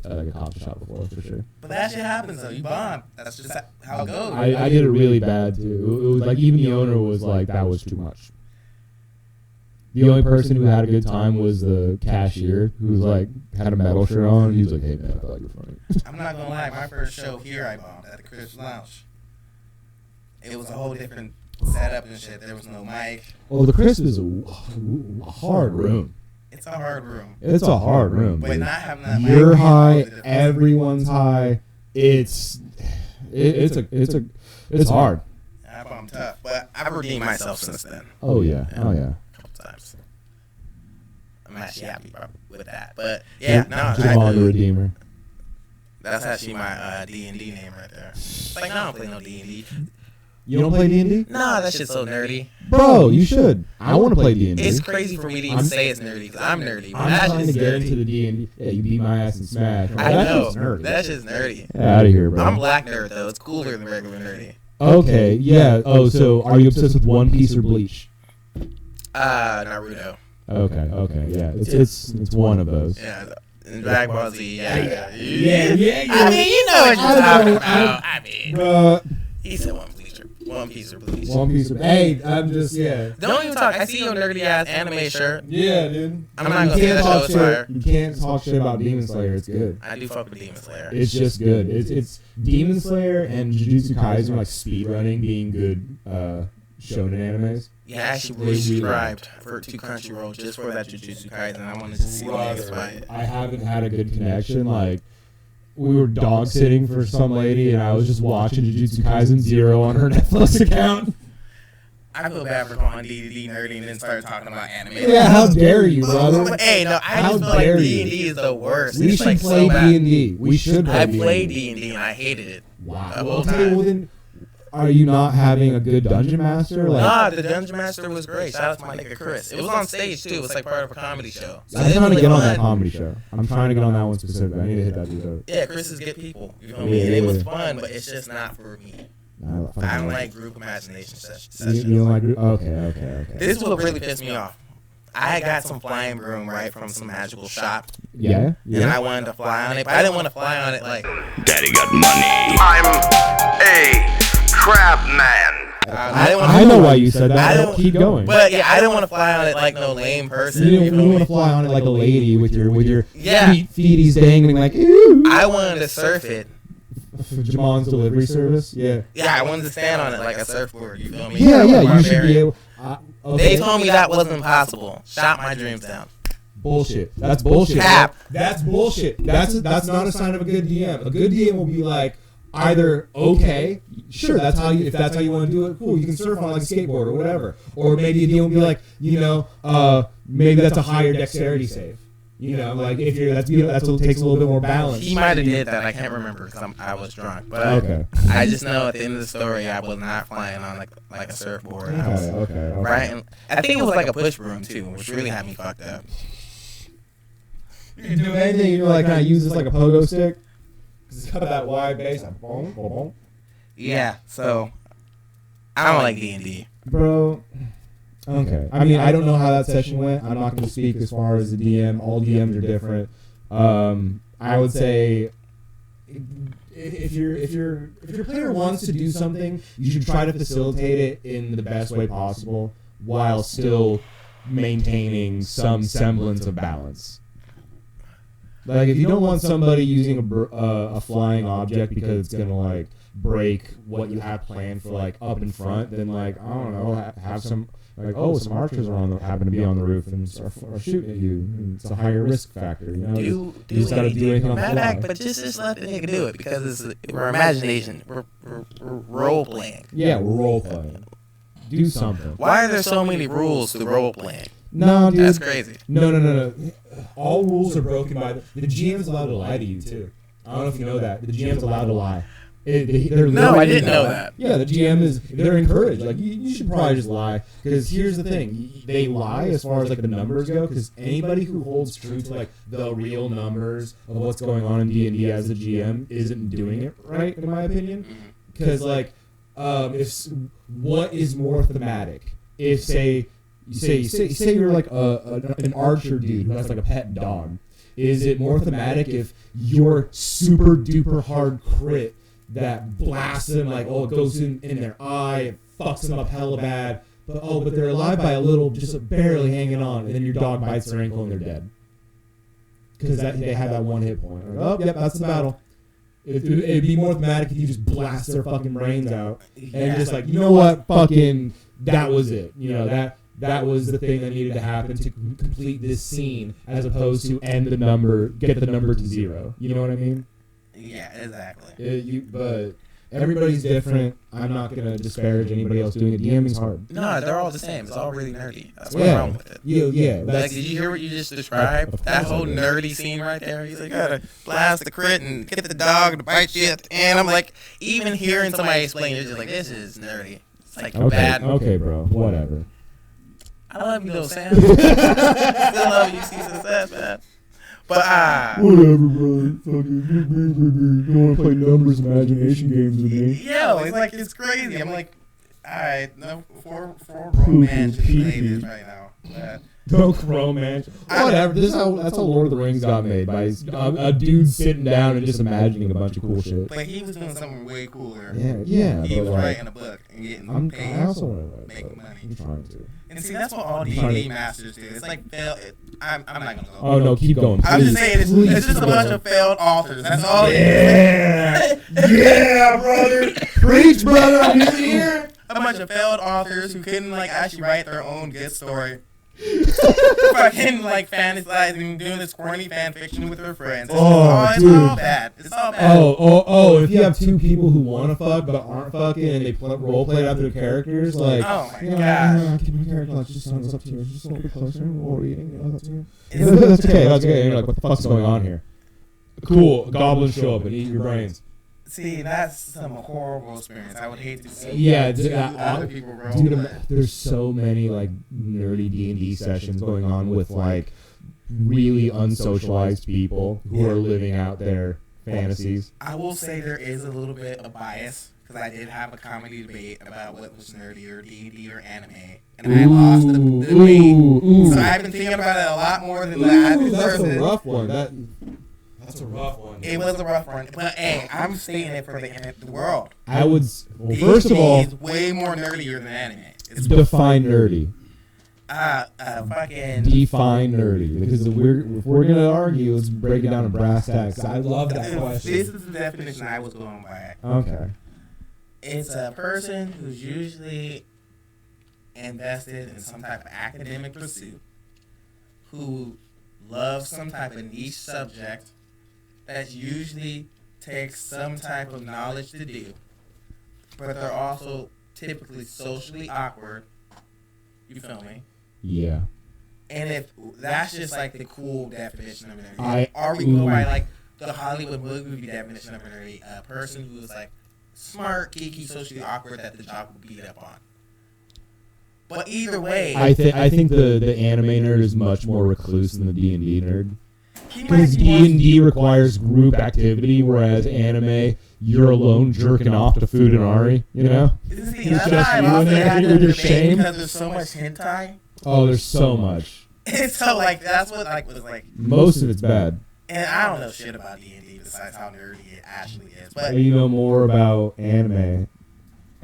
like a coffee shop before for sure. But that shit happens though. You bomb. That's just how it goes. I did it really bad too. It was like even the owner was like that was too much. The only person who had a good time was the cashier who was like had a metal shirt on. He was like, "Hey man, I thought you were funny." I'm not gonna lie. My first show here, I bombed at the Chris Lounge. It was a whole different setup and shit. There was no mic. Well, the Crisp is a hard room. It's a hard room. It's a hard room. But dude. not having that mic. You're made all high. the difference. Everyone's high. It's hard. I bombed tough, but I've redeemed myself since then. Oh yeah. Oh yeah. A couple times. I'm actually happy with that. But yeah, no, Jamon the Redeemer. that's actually my D&D name right there. It's like, no, I don't play no D&D. You don't play D&D? Nah, that shit's so nerdy. Bro, you should. I want to play D&D. It's crazy for me to even say it's nerdy because I'm nerdy. But I'm that trying to shit's get nerdy. into the D&D. Yeah, you beat my ass in Smash. I That know. shit's nerdy. That shit's nerdy. Get out of here, bro. I'm black nerd though. It's cooler than regular nerdy. Okay, yeah. Oh, so are you obsessed with One Piece or Bleach? Naruto. Okay, yeah. It's one of those. Yeah. And Dragon Ball Z. Yeah. Yeah. I mean, you know what you're talking about. I mean, Bruh. he said One Piece or Bleach. One Piece or Hey, I'm just, yeah. Don't even talk. I see your nerdy ass anime shirt. Yeah, dude. I'm not gonna say that show is fire. You can't talk shit about Demon Slayer. It's good. I do fuck with Demon Slayer. It's just good. It's Demon Slayer and Jujutsu Kaisen are like speedrunning being good shonen animes. Yeah, I actually really subscribed to Crunchyroll just for that Jujutsu Kaisen. I wanted to see the niggas fight. I haven't had a good connection. Like, we were dog sitting for some lady, and I was just watching Jujutsu Kaisen 0 on her Netflix account. I feel bad for going D&D nerdy and then start talking about anime. Yeah, how dare you, brother? Hey, no, I just feel like D&D is the worst. We It's should like play so bad. D&D. We should play I D&D. played D&D and I hated it. Wow. The whole Okay, time. well then, are you not having a good dungeon master? Like, Nah, the Dungeon Master was great. Shout out to my nigga Chris. It was on stage too. It was like part of a comedy show. So I'm it trying was to get on fun. that comedy show. I'm trying to get on that one specifically. I need to hit that dude up. Yeah, Chris is good people. You know what I mean? And it was fun, but it's just not for me. I I don't like group imagination sessions. You don't like? Okay. This is what really pissed me off. I had got some flying broom, right, from some magical shop. Yeah. And I wanted to fly on it, but I didn't want to fly on it like... Daddy got money. I'm a crab man. I didn't wanna I know fly- why you said I that. don't- Keep going. But yeah, I didn't want to fly on it like no lame person. You feel want me? to fly on it like a lady with your Yeah. feeties dangling like ooh. I wanted to surf it. For Jamon's delivery service. Yeah. Yeah, I wanted to stand on it like a surfboard. You feel me? Yeah. You should Barbarian. be able. They told me that wasn't possible. Shot my dreams down. Bullshit. That's bullshit. Cap. That's bullshit. That's not a sign of a good DM. A good DM will be like either okay, sure, that's how you if that's how you want to do it, cool, you can surf on like a skateboard or whatever. Or maybe a DM will be like, maybe that's a higher dexterity save. You know, like if you're that's what takes a little bit more balance. He might have did that. I can't remember because I was drunk. But Okay. I just know at the end of the story, I was not flying on like a surfboard. I was, Okay. right? And I think it was like a push broom too, which really had me fucked up. You can do anything. You're like, can I use this like a pogo stick? Because it's got that wide base. Like, boom, boom, boom. Yeah. So I don't like D&D. Bro. Okay. I mean, I don't know how that session went. I'm not going to speak as far as the DM. All DMs are different. I would say if your player wants to do something, you should try to facilitate it in the best way possible while still maintaining some semblance of balance. Like if you don't want somebody using a flying object because it's gonna like break what you have planned for like up in front, then like I don't know, have some like some archers happen to be on the roof and are shooting at you. And it's a higher risk factor, you know. You just gotta do anything on the fly. but just let the nigga do it because we're imagination. We're role playing. Yeah, we're role playing. Do something. Why are there so many rules to role playing? No, dude. That's crazy. No. All rules are broken by the GM's allowed to lie to you too. I don't know if you know that. The GM's allowed to lie. No, I didn't know that. Yeah, the GM they're encouraged. Like, you should probably just lie. Because here's the thing. They lie as far as, like, the numbers go. Because anybody who holds true to, like, the real numbers of what's going on in D&D as a GM isn't doing it right, in my opinion. Because, like, what is more thematic? If, say you're, like, an archer dude who has, like, a pet dog. Is it more thematic if your super-duper hard crit that blasts them, like, it goes in their eye, it fucks them up hella bad, but they're alive by a little, just barely hanging on, and then your dog bites their ankle and they're dead. Because they have that one hit point. Like, yep, that's the battle. It'd be more thematic if you just blast their fucking brains out. And you're just like, you know what, fucking, that was it. You know, that was the thing that needed to happen to complete this scene, as opposed to get the number to 0. You know what I mean? Yeah, exactly. But everybody's different. I'm not gonna disparage anybody else doing it. DMing's hard. No, they're all the same. It's all really nerdy. That's what's wrong with it. Yeah. Like, did you hear what you just described? That whole nerdy scene right there. He's like, gotta blast the crit and get the dog to bite you at the end. I'm like, even hearing somebody explain it, it's just like, this is nerdy. It's like bad. Okay, bro. Whatever. I love you, little Sam. Still love you, see success, man. But whatever, bro. Fucking, you want to play numbers imagination games with me? Yeah, it's like, it's crazy. I'm like, alright, no, for romance should play this right now. No romance. Whatever. That's how Lord of the Rings got made, by a dude sitting down and just imagining a bunch of cool shit. But he was doing something way cooler. Yeah. He was writing a book and getting paid. I also want to write, making money. I'm trying to. And see, that's what all D&D masters do. It's like I'm not gonna go. Oh no, keep going. I'm just saying, it's just a bunch of failed authors. That's all. Yeah, brother. Preach, brother. I'm here. A bunch of failed authors who couldn't actually write their own good story. Fucking fantasizing, doing this corny fan fiction with their friends. It's all bad. It's all bad. Oh! If you have two people who want to fuck but aren't fucking, and they role play after their characters, like, oh my god, keep my character just sounds up to you, just a little bit closer. What are you eating? That's okay. That's okay. And you're like, what the fuck's going on here? Cool. Goblins show up and eat your brains. See, that's some horrible experience. I would hate to see. Yeah, other people roll. There's so many nerdy D&D sessions going on with really unsocialized people who are living out their fantasies. I will say there is a little bit of bias because I did have a comedy debate about what was nerdier, D&D or anime, and I lost the debate. So I've been thinking about it a lot more than the average person. That's a rough one. That's a rough one. It was a rough one, but hey, I'm stating it for the world. I would. Well, first of all, it's way more nerdier than anime. It's define nerdy. Fucking define nerdy, because if we're gonna argue, let's break it down to brass tacks. I love that question. This is the definition I was going by. Okay. It's a person who's usually invested in some type of academic pursuit, who loves some type of niche subject that usually takes some type of knowledge to do, but they're also typically socially awkward. You feel me? Yeah. And if that's just the cool definition of nerdy, or we go by the Hollywood movie definition of nerdy, a person who is smart, geeky, socially awkward that the job will beat up on. But either way, I think the anime nerd is much more recluse than the D&D nerd. Because D&D requires group activity, whereas anime, you're alone jerking off to food and Ari, you know? See, that's why I lost it with your shame. Because there's so much hentai. Oh, there's so much. And so, that's what, was most of it's bad. And I don't know shit about D&D besides how nerdy it actually is. But you know more about anime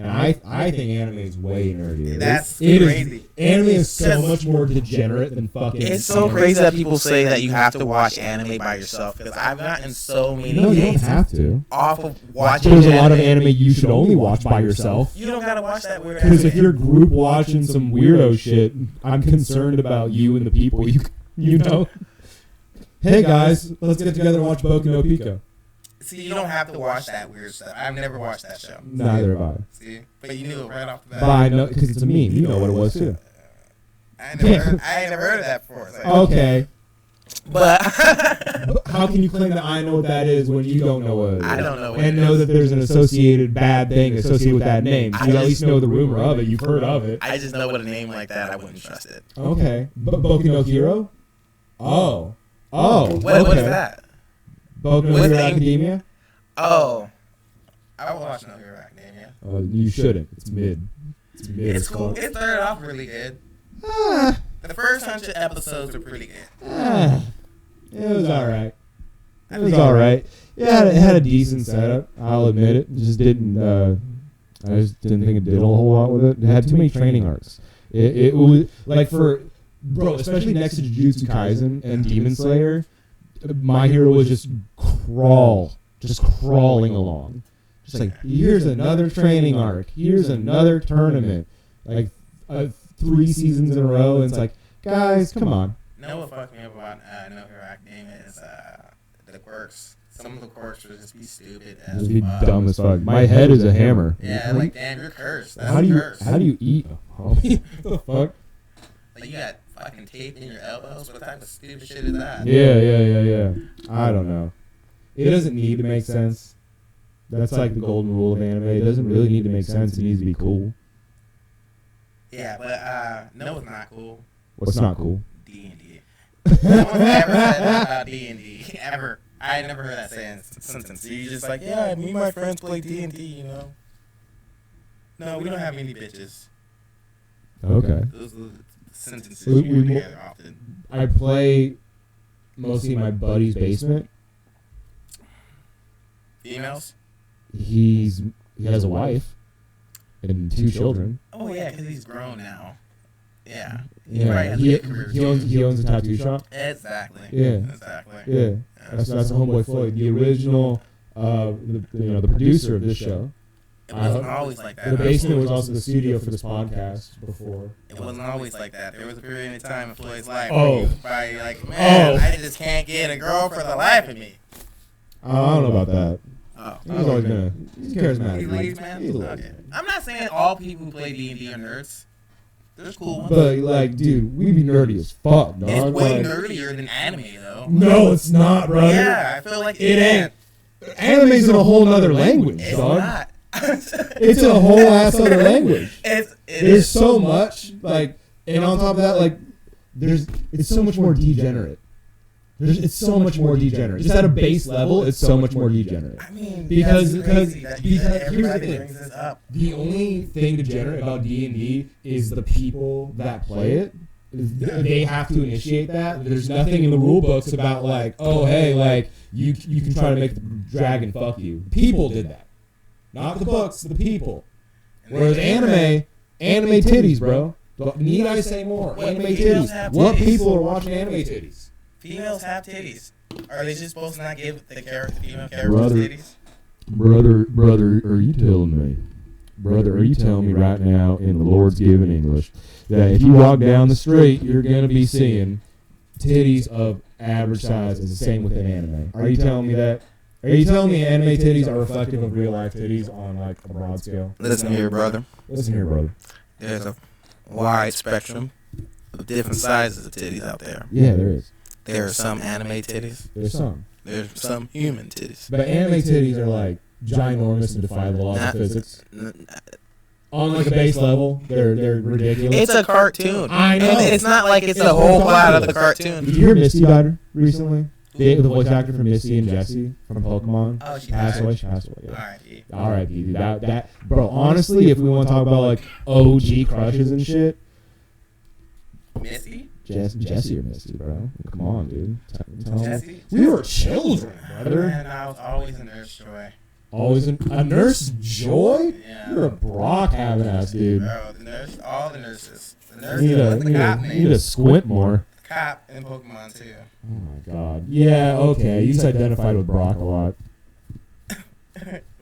And I think anime is way nerdier. That's crazy. Anime is so much more degenerate than fucking. It's so crazy that people say that you have to watch anime by yourself. Because I've gotten so many No, you don't days have to. off of watching. There's a lot of anime you should only watch by yourself. You don't gotta watch that weird. Because if you're group watching some weirdo shit, I'm concerned about you and the people you know. Hey guys, let's get together and watch Boku no Pico. See, you don't have to watch that weird stuff. I've never watched that show. Neither have I. See, but you knew it right off the bat. But I know because it's a meme. You know what it was too. I ain't never heard of that before. So. Okay. But how can you claim that I know what that is when you don't know what it is? I don't know what and it know is. that there's an associated bad thing associated with that name. You at least know the rumor of it. You've heard of it. I just know with a name like that, I wouldn't trust it. Okay. Boku no Hero? Oh. Oh. What okay. is that? Boku no Hero Academia? Oh. I will watch No Hero Academia. Oh, you shouldn't. It's mid. It's cool. It started off really good. Ah. The first 100 episodes were pretty good. It was alright. It was alright. Yeah, it had a decent setup. I'll admit it. Just didn't. I just didn't think it did a whole lot with it. It had too many training arcs. It was like for bro, especially next to Jujutsu Kaisen and Demon Slayer. My Hero was just crawling along. Just like here's another training arc. Here's another tournament. Like 3 seasons in a row. And it's like, guys, come on. Know what fucked me up about No Hero Academia is the quirks. Some of the quirks would just be stupid as Just be fuck. dumb as fuck. My head is a hammer. Yeah, like damn, you're cursed. That's How do cursed. you eat? What the fuck? Like you got fucking tape in your elbows. What type of stupid shit is that? Yeah. I don't know. It doesn't need to make sense. That's like the golden rule of anime. It doesn't really need to make sense. It needs to be cool. Yeah, but no, it's not cool. What's not cool? D&D. No one's ever said that about D&D ever. I had never heard that sentence. You're just like, yeah, me and my friends play D&D, you know. No, we don't have any bitches. Okay. Those are the sentences We- you we- hear together often. I play mostly in my buddy's basement. Females? He has a wife and 2 children. Oh yeah, because he's grown now. Yeah. Yeah, he owns a tattoo shop. Exactly. Yeah. Exactly. Yeah, that's homeboy Floyd, the original, the producer of this show. It wasn't always like that. The basement was also the studio for this podcast before. It wasn't always like that. There was a period of time in Floyd's life Oh. where he was probably like, man, Oh. I just can't get a girl for the life of me. I don't know about that. Oh. He's always he's charismatic. He leads, man? He's a Okay. I'm not saying all people who play D&D are nerds. There's cool ones. But like, dude, we be nerdy as fuck, dog. It's way Like, nerdier than anime, though. No, it's not, brother. Yeah, I feel like It ain't. Anime's in a whole nother language, It's dog. not. It's a whole ass other language. It There's is so much, like, and on top of that, like, it's so much more degenerate. It's so much more degenerate. Just at a base level, it's so much more degenerate. I mean, Because that's crazy that here's the everybody thing. brings This up. The only thing degenerate about D&D is the people that play it. They have to initiate that. There's nothing in the rule books about like, oh hey, like you can try to make the dragon fuck you. People did that, not the books, the people. Whereas anime titties, bro. Need I say more? What, Anime females titties. have What titties? people are watching anime titties? Females have titties. Are they just supposed to not give the female characters Brother. titties? Brother, are you telling me? Brother, are you telling me right now in the Lord's given English that if you walk down the street, you're going to be seeing titties of average size is the same within anime? Are you telling me that? Are you telling me anime titties are reflective of real life titties on like a broad scale? Listen here, brother. Listen here, brother. There's a wide spectrum of different sizes of titties out there. Yeah, there is. There are some anime titties. There's some. There's some human titties. But anime titties are like ginormous and defy the laws of physics. On like a base level, they're ridiculous. It's a cartoon. I know. And it's not like it's a whole plot of the cartoon. Did you hear Misty died recently? The voice actor for Misty and Jessie from Pokemon. Oh, she passed died. away. She passed away. Yeah. R.I.P. R.I.P. Dude. That bro. Honestly, if we want to talk about like OG crushes and shit, Misty? Jessie or Misty, bro. Come on, dude. Tell me. Jessie? We were children, brother. And I was always a Nurse Joy. Always a Nurse Joy? Yeah. You're a Brock having ass, dude. Bro, all the nurses. The You nurses, need to, what's the cop name? need to squint more. Cop in Pokemon too. Oh my god. Yeah, okay. You just identified with Brock a lot.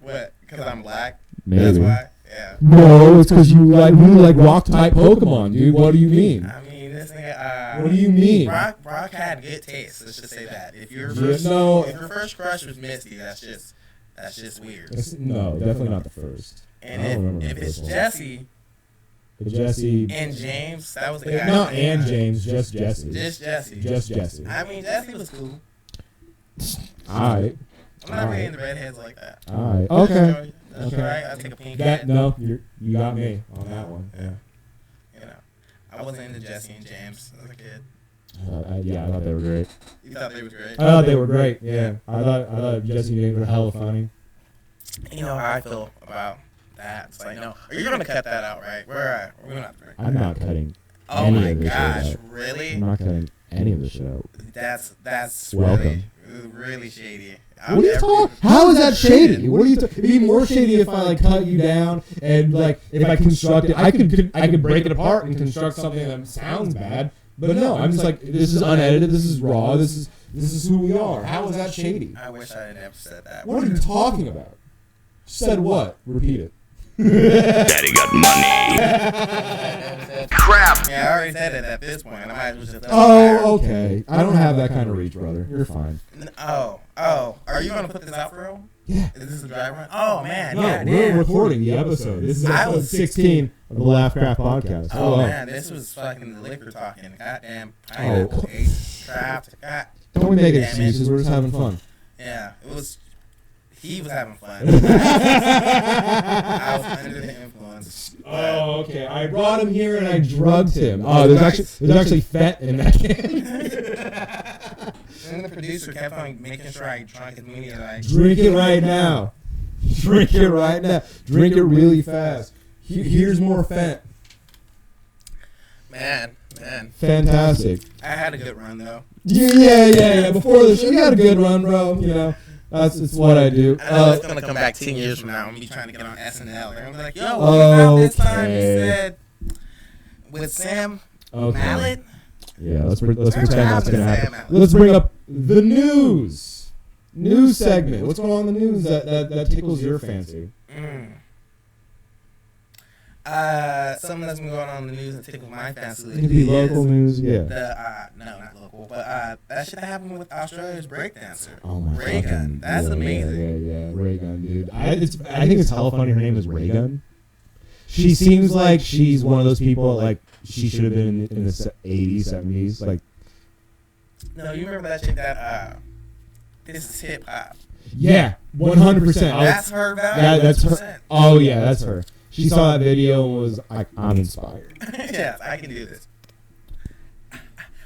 What? Because I'm black? Maybe. That's why? Yeah. No, it's because you like rock type Pokemon, dude. What do you mean? I mean, this nigga. What do you mean? Brock had good taste. Let's just say that. If your Yeah, first, no. if your first crush was Misty, that's just weird. No, definitely not the first. I don't And remember if the it's first one. Jesse Jesse. and James, that was the guy. Not and James, just Jesse. Just Jesse. Just Jesse. I mean, Jesse was cool. Alright. I'm not really into redheads like that. Alright. Okay. That's Okay. right. I'll take a pink That head. no, you got me on that one. Yeah. You know, I wasn't into Jesse and James as a kid. Yeah, I thought they were great. You thought they were great. I thought they were great. Yeah, I thought Jesse and James were hella funny. You know how I feel about that. It's like, no, you're gonna cut that out, right? We're not. I'm not cutting. Oh any my of this shit gosh, out. really? I'm not cutting any of the shit out. That's Welcome. really shady. What are you talking? How is that shady? What are you? It'd be more shady if I like cut you down and like if I construct it. I could break it apart and construct something that sounds bad. But no, I'm just like this is unedited. This is raw. This is who we are. How is that shady? I wish I had never said that. What are you talking about? Said what? Repeat it. Daddy got money. Crap. Yeah, I already said it at this point. I might as well just. Oh, okay. I don't have that kind of reach, brother. You're fine. Oh. Are you gonna put this out for real? Yeah. Is this a dry run? Oh man. No, yeah, we're damn. recording the episode. This is I episode was 16 of the LaughCraft podcast. Oh Hello. man, this was fucking the liquor talking. Goddamn pineapple, craft. God. Don't we make Damn it. excuses? We're just having fun. Yeah, it was. He was having fun. I was under the influence. Oh, okay. I brought him here and I drugged him. Oh, there's actually fat in that can. And the producer kept on making sure I drank as many as I. Drink it right now. Drink it right now. Drink it really fast. Here's more fat. Man. Fantastic. I had a good run though. Yeah. Before the show, you had a good run, bro. You know, it's what I do. I know it's gonna come back 10 years from now and me trying to get on SNL. They're gonna be like, yo, what you found this time? He said with Sam Mallet. Yeah, let's pretend that's gonna happen. Let's bring up the news segment. What's going on in the news that tickles your fancy? Something that's been going on in the news that tickles my fancy. It could be local news, yeah. No, not local, but that shit that happened with Australia's breakdancer. Oh my Ray Gun. That's amazing. Yeah, Ray Gun, dude. I think it's hella funny. Her name is Ray Gun. She seems like she's one of those people like she should have been in the 80s, 70s. Like, no, you remember that shit that this is hip hop. Yeah, 100%. That's her value. That's her. Oh yeah, that's her. She saw that video and was like, I'm inspired. Yes, I can do this.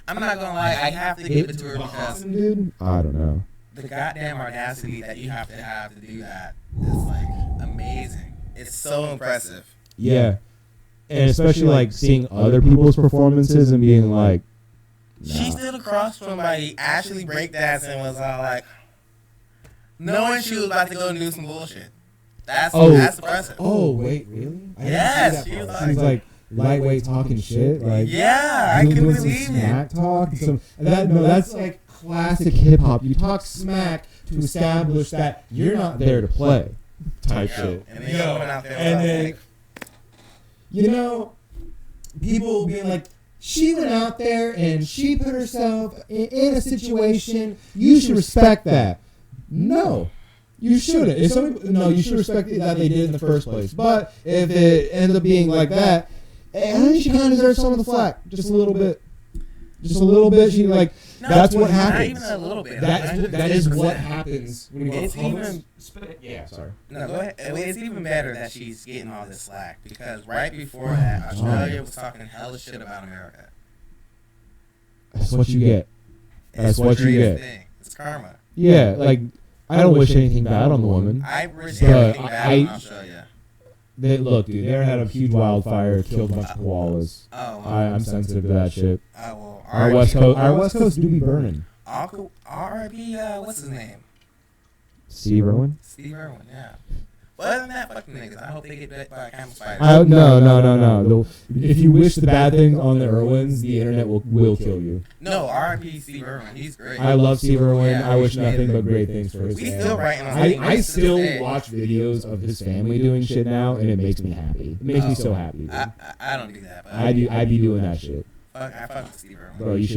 I'm not gonna lie, I have to give it to her because Dude, I don't know. the goddamn audacity that you have to do that is like amazing. It's so impressive. Yeah, and especially like seeing other people's performances and being like, nah. She stood across from somebody actually breakdancing and was all like, knowing she was about to go and do some bullshit. That's impressive. Oh wait, really? Yes, she was like lightweight talking shit. Like yeah, I can doing some believe smack it. talk. That's like classic hip hop. You talk smack to establish that you're not there to play, type shit. And then you went out there And then, like, you know, people being like, she went out there and she put herself in a situation. You should respect that. No. You shouldn't. You should respect that they did in the first place. But if it ends up being like that, I think she kind of deserves some of the flack. Just a little bit. Just a little bit. She like that's what happens. Not even a little bit. That is what happens when you It's go even. Yeah, sorry. No, go ahead. It's even better that she's getting all this slack because right before that, Australia was talking hella shit about America. That's what you get. That's what you get. Thing. It's karma. Yeah, like I don't wish anything bad on the woman. I wish But everything bad on Australia. Look, dude, they had a huge wildfire, killed a bunch of koalas. I'm sensitive to that shit. Well, Our West Coast do be burning. R.I.P. What's his name? Steve Irwin? Steve Irwin, yeah. But other than that, fuck the niggas. I hope they get bit by a camel spider. No. If you wish the bad things on the Irwins, the internet will kill you. No, R.I.P. Steve Irwin. He's great. I love Steve Irwin. Yeah, I wish nothing but great things for his We family. still writing on I still watch videos of his family doing shit now, and it makes me happy. It makes me so happy. I don't do that. But I be doing that shit. I fuck with Steve Irwin. Bro, you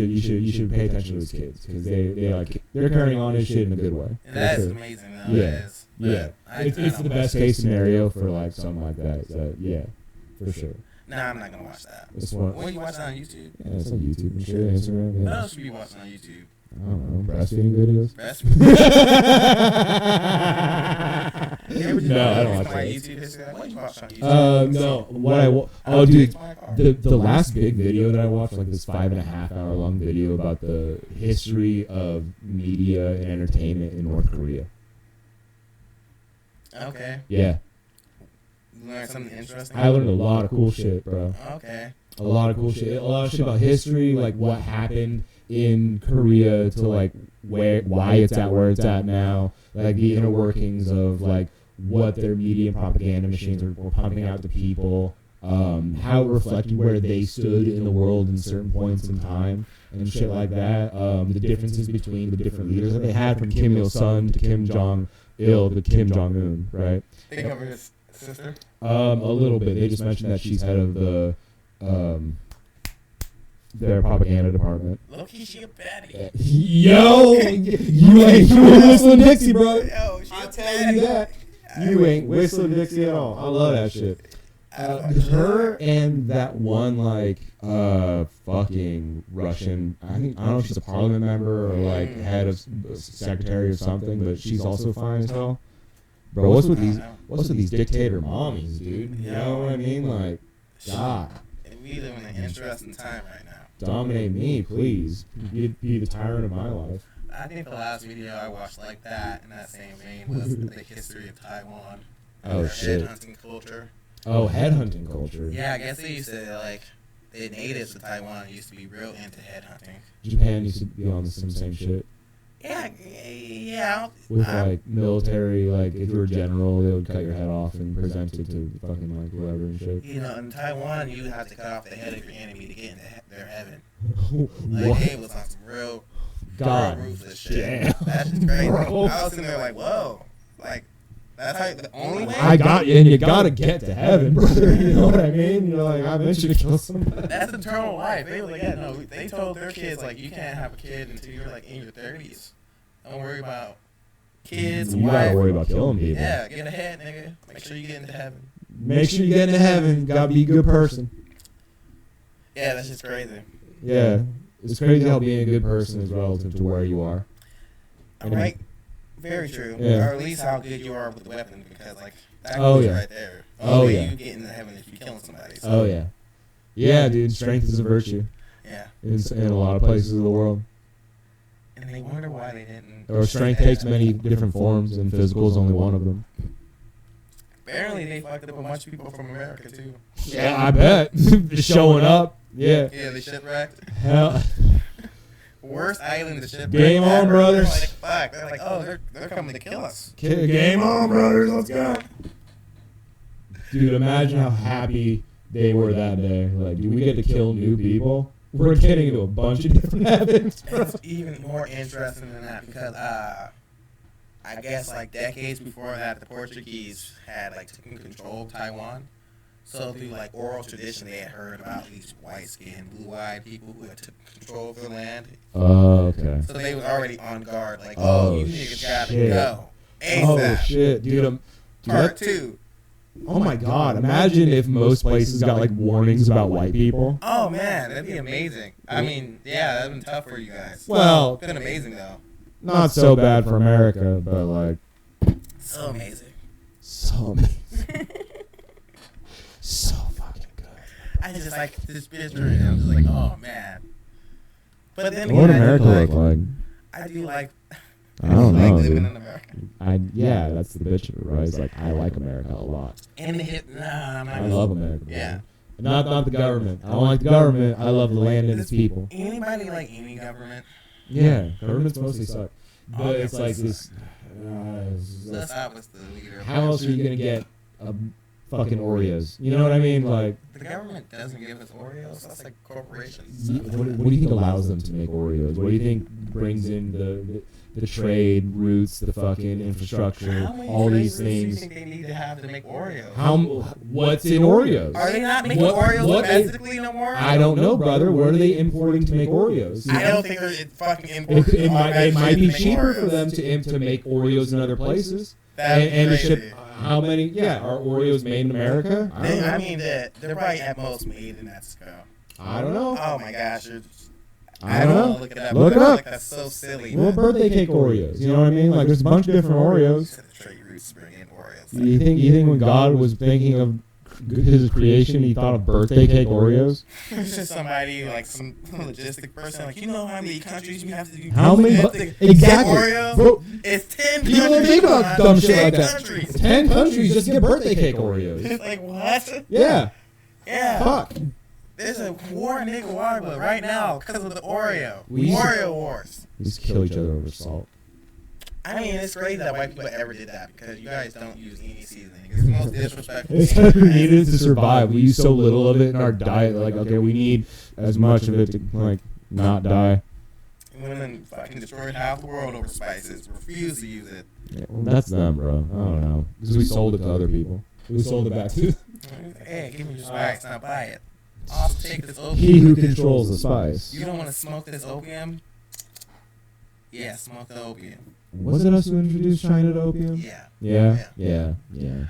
should pay attention to his kids because they're carrying on his shit in a good way. And that is amazing, though. Yeah. Yeah, it's the best case scenario for like something like that. So, yeah, for sure. Nah, I'm not gonna watch that. When you watch that on YouTube? Yeah, it's on YouTube and shit, Instagram. Yeah. What else should you be watching on YouTube? I don't know, breastfeeding videos. No, I don't watch that. YouTube history? What you watch on YouTube? No, dude, the last big video that I watched, like this 5.5 hour long video about the history of media and entertainment in North Korea. Okay. Yeah. You learned something interesting? I learned a lot of cool shit, bro. Okay. A lot of cool shit. A lot of shit about history, like what happened in Korea to like why it's at where it's at now, like the inner workings of like what their media and propaganda machines were pumping out to people, how it reflected where they stood in the world in certain points in time and shit like that. The differences between the different leaders that they had, from Kim Il-sung to Kim Jong-il to Kim Jong-un, right? They cover his sister? A little bit. They just mentioned that she's head of the their propaganda department. Low-key, she a baddie. Yo, you ain't whistling Dixie, bro. Yo, she I'll a tell baddie. you that. You ain't whistling Dixie at all. I love that shit. Her and that one like fucking Russian. I don't know if she's a parliament member or like head of secretary or something, but she's also fine as hell. Bro, what's with these dictator mommies, dude? You know what I mean? Like, God. We live in an interesting time right now. Dominate me, please. You'd be the tyrant of my life. I think the last video I watched like that in that same vein was the history of Taiwan. Oh, shit. Headhunting culture. Oh, headhunting culture. Yeah, I guess they used to like the natives of Taiwan used to be real into headhunting. Japan used to be on some same shit. Yeah. With like military, like if you were a general, they would cut your head off and present it to fucking like whoever and shit. You know, in Taiwan, you have to cut off the head of your enemy to get into their heaven. What? Like, it was on some real ruthless shit. Damn. That's just crazy. Bro. I was sitting there like, whoa. Like, that's how the only way? I got you, and you gotta get to heaven, brother. You know what I mean? You're like, I mentioned to kill somebody. That's eternal life. They were like, yeah, no. They told their kids, like, you can't have a kid until you're, like, in your 30s. Don't worry about kids, You wife. gotta worry about killing people. Yeah, get ahead, nigga. Make sure you get into heaven. Make sure you get into heaven. Gotta be a good person. Yeah, that's just crazy. Yeah. It's crazy how being a good person is relative to where you are. All right. Very true. Yeah. Or at least how good you are with the weapon, because, like, that Oh, goes yeah. right there. Oh, Only yeah. you get into heaven if you're killing somebody. So, Oh, yeah. Yeah, dude. Strength is a virtue yeah. in a lot of places of the world. And they wonder why they didn't. Or strength takes many different forms, and physical is only one of them. Apparently, they fucked up a bunch of people from America, too. Yeah, I bet. Showing up. Yeah. Yeah, they shipwrecked. Hell. Worst island to shipwreck. Game on, ever. brothers. They're like, fuck. They're like, oh, they're coming to kill us. Game on, brothers. Let's go. Dude, imagine how happy they were that day. Like, do we get to kill new people? We're getting into a bunch of different heavens, bro. It's even more interesting than that because I guess like decades before that, the Portuguese had like taken control of Taiwan. So through like oral tradition, they had heard about these white-skinned, blue-eyed people who had took control of the land. Oh, okay. So they was already on guard, like, Oh, you niggas gotta shit. go. Oh, ASAP. shit. Dude, Part 2. Oh, my God. Imagine if most places got, like, warnings about white people. Oh, man, that'd be amazing. I mean, yeah, that'd been tough for you guys. Well, It's been amazing, though. not so bad for America, but, like, So amazing. so amazing. So fucking good. I just like this picture, and I'm just like, oh, man. But then What would again, America look like? I do like, I don't like know, living dude. in America. Yeah, that's the bitch of it, right? It's like, I like America a lot. And the hip, nah, I'm not I gonna- love America. Yeah. Man. Not the government. I don't like the government. I love the land and its people. Anybody like any government? Yeah, governments mostly suck. All But it's like governments this. Let's stop with the leader. How else are you gonna get a fucking Oreos? You know what I mean? Like, the government doesn't give us Oreos. That's like corporations. what do you think allows them to make Oreos? What do you think brings in the trade routes, the fucking infrastructure, all these things? How many do you think they need to have to make Oreos? What's in Oreos? Are they not making Oreos domestically no more? I don't know, brother. What are they importing to make Oreos? I don't think they're fucking importing. It might be cheaper for them to make Oreos in other places. And to ship. How many? Yeah, are Oreos made in America? I mean, they're probably at most made in Mexico. I don't know. Oh my gosh. I don't know. Look it up. Look it up. Like, that's so silly. Well, birthday cake Oreos. You know what I mean? Like, there's a bunch of different Oreos. Trade routes bring in Oreos. You think when God was thinking of his creation, he thought of birthday cake Oreos? It's just somebody, like some logistic person, like, you know how many countries you have to do? How many? Exactly. Oreos? Bro, it's 10 people don't countries. think about dumb shit like that. Countries. 10 countries just to get birthday cake Oreos. It's like, what? Yeah. Yeah. Fuck. There's a war in Nicaragua right now because of the Oreo. We used to- Oreo wars. We just kill each other over salt. I mean, it's crazy that white people ever did that because you guys don't use any seasoning. It's the most disrespectful. It's because we needed to survive. We use so little of it in our diet. Like, okay, we need as much of it to, like, not die. Women fucking destroyed half the world over spices. Refuse to use it. Yeah, well, that's them, bro. I don't know. Because we sold it to other people. We sold it back to Hey, give me your spice, not buy it. Also take this opium. he who controls the spice. You don't want to smoke this opium? Yeah, smoke the opium. Was it us who introduced China to opium? Yeah. Yeah.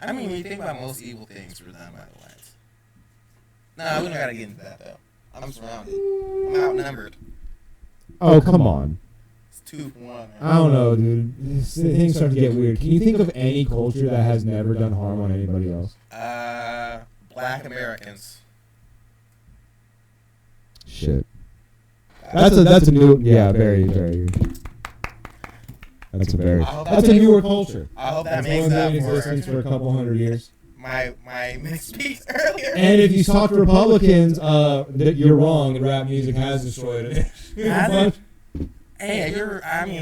I mean, when you think about most evil things were done by the whites. Nah, we don't gotta get into that though. I'm surrounded. I'm outnumbered. Oh, come on. It's 2-1. Man. I don't know, dude. Things start to get weird. Can you think of any culture that has never done harm on anybody else? Black Americans. Shit. That's a new, very. That's a newer culture. I hope that It's makes only up been in existence for a couple hundred years. my misspeak earlier. And if you talk to Republicans, that you're wrong, and rap music has destroyed it. Has it? Hey,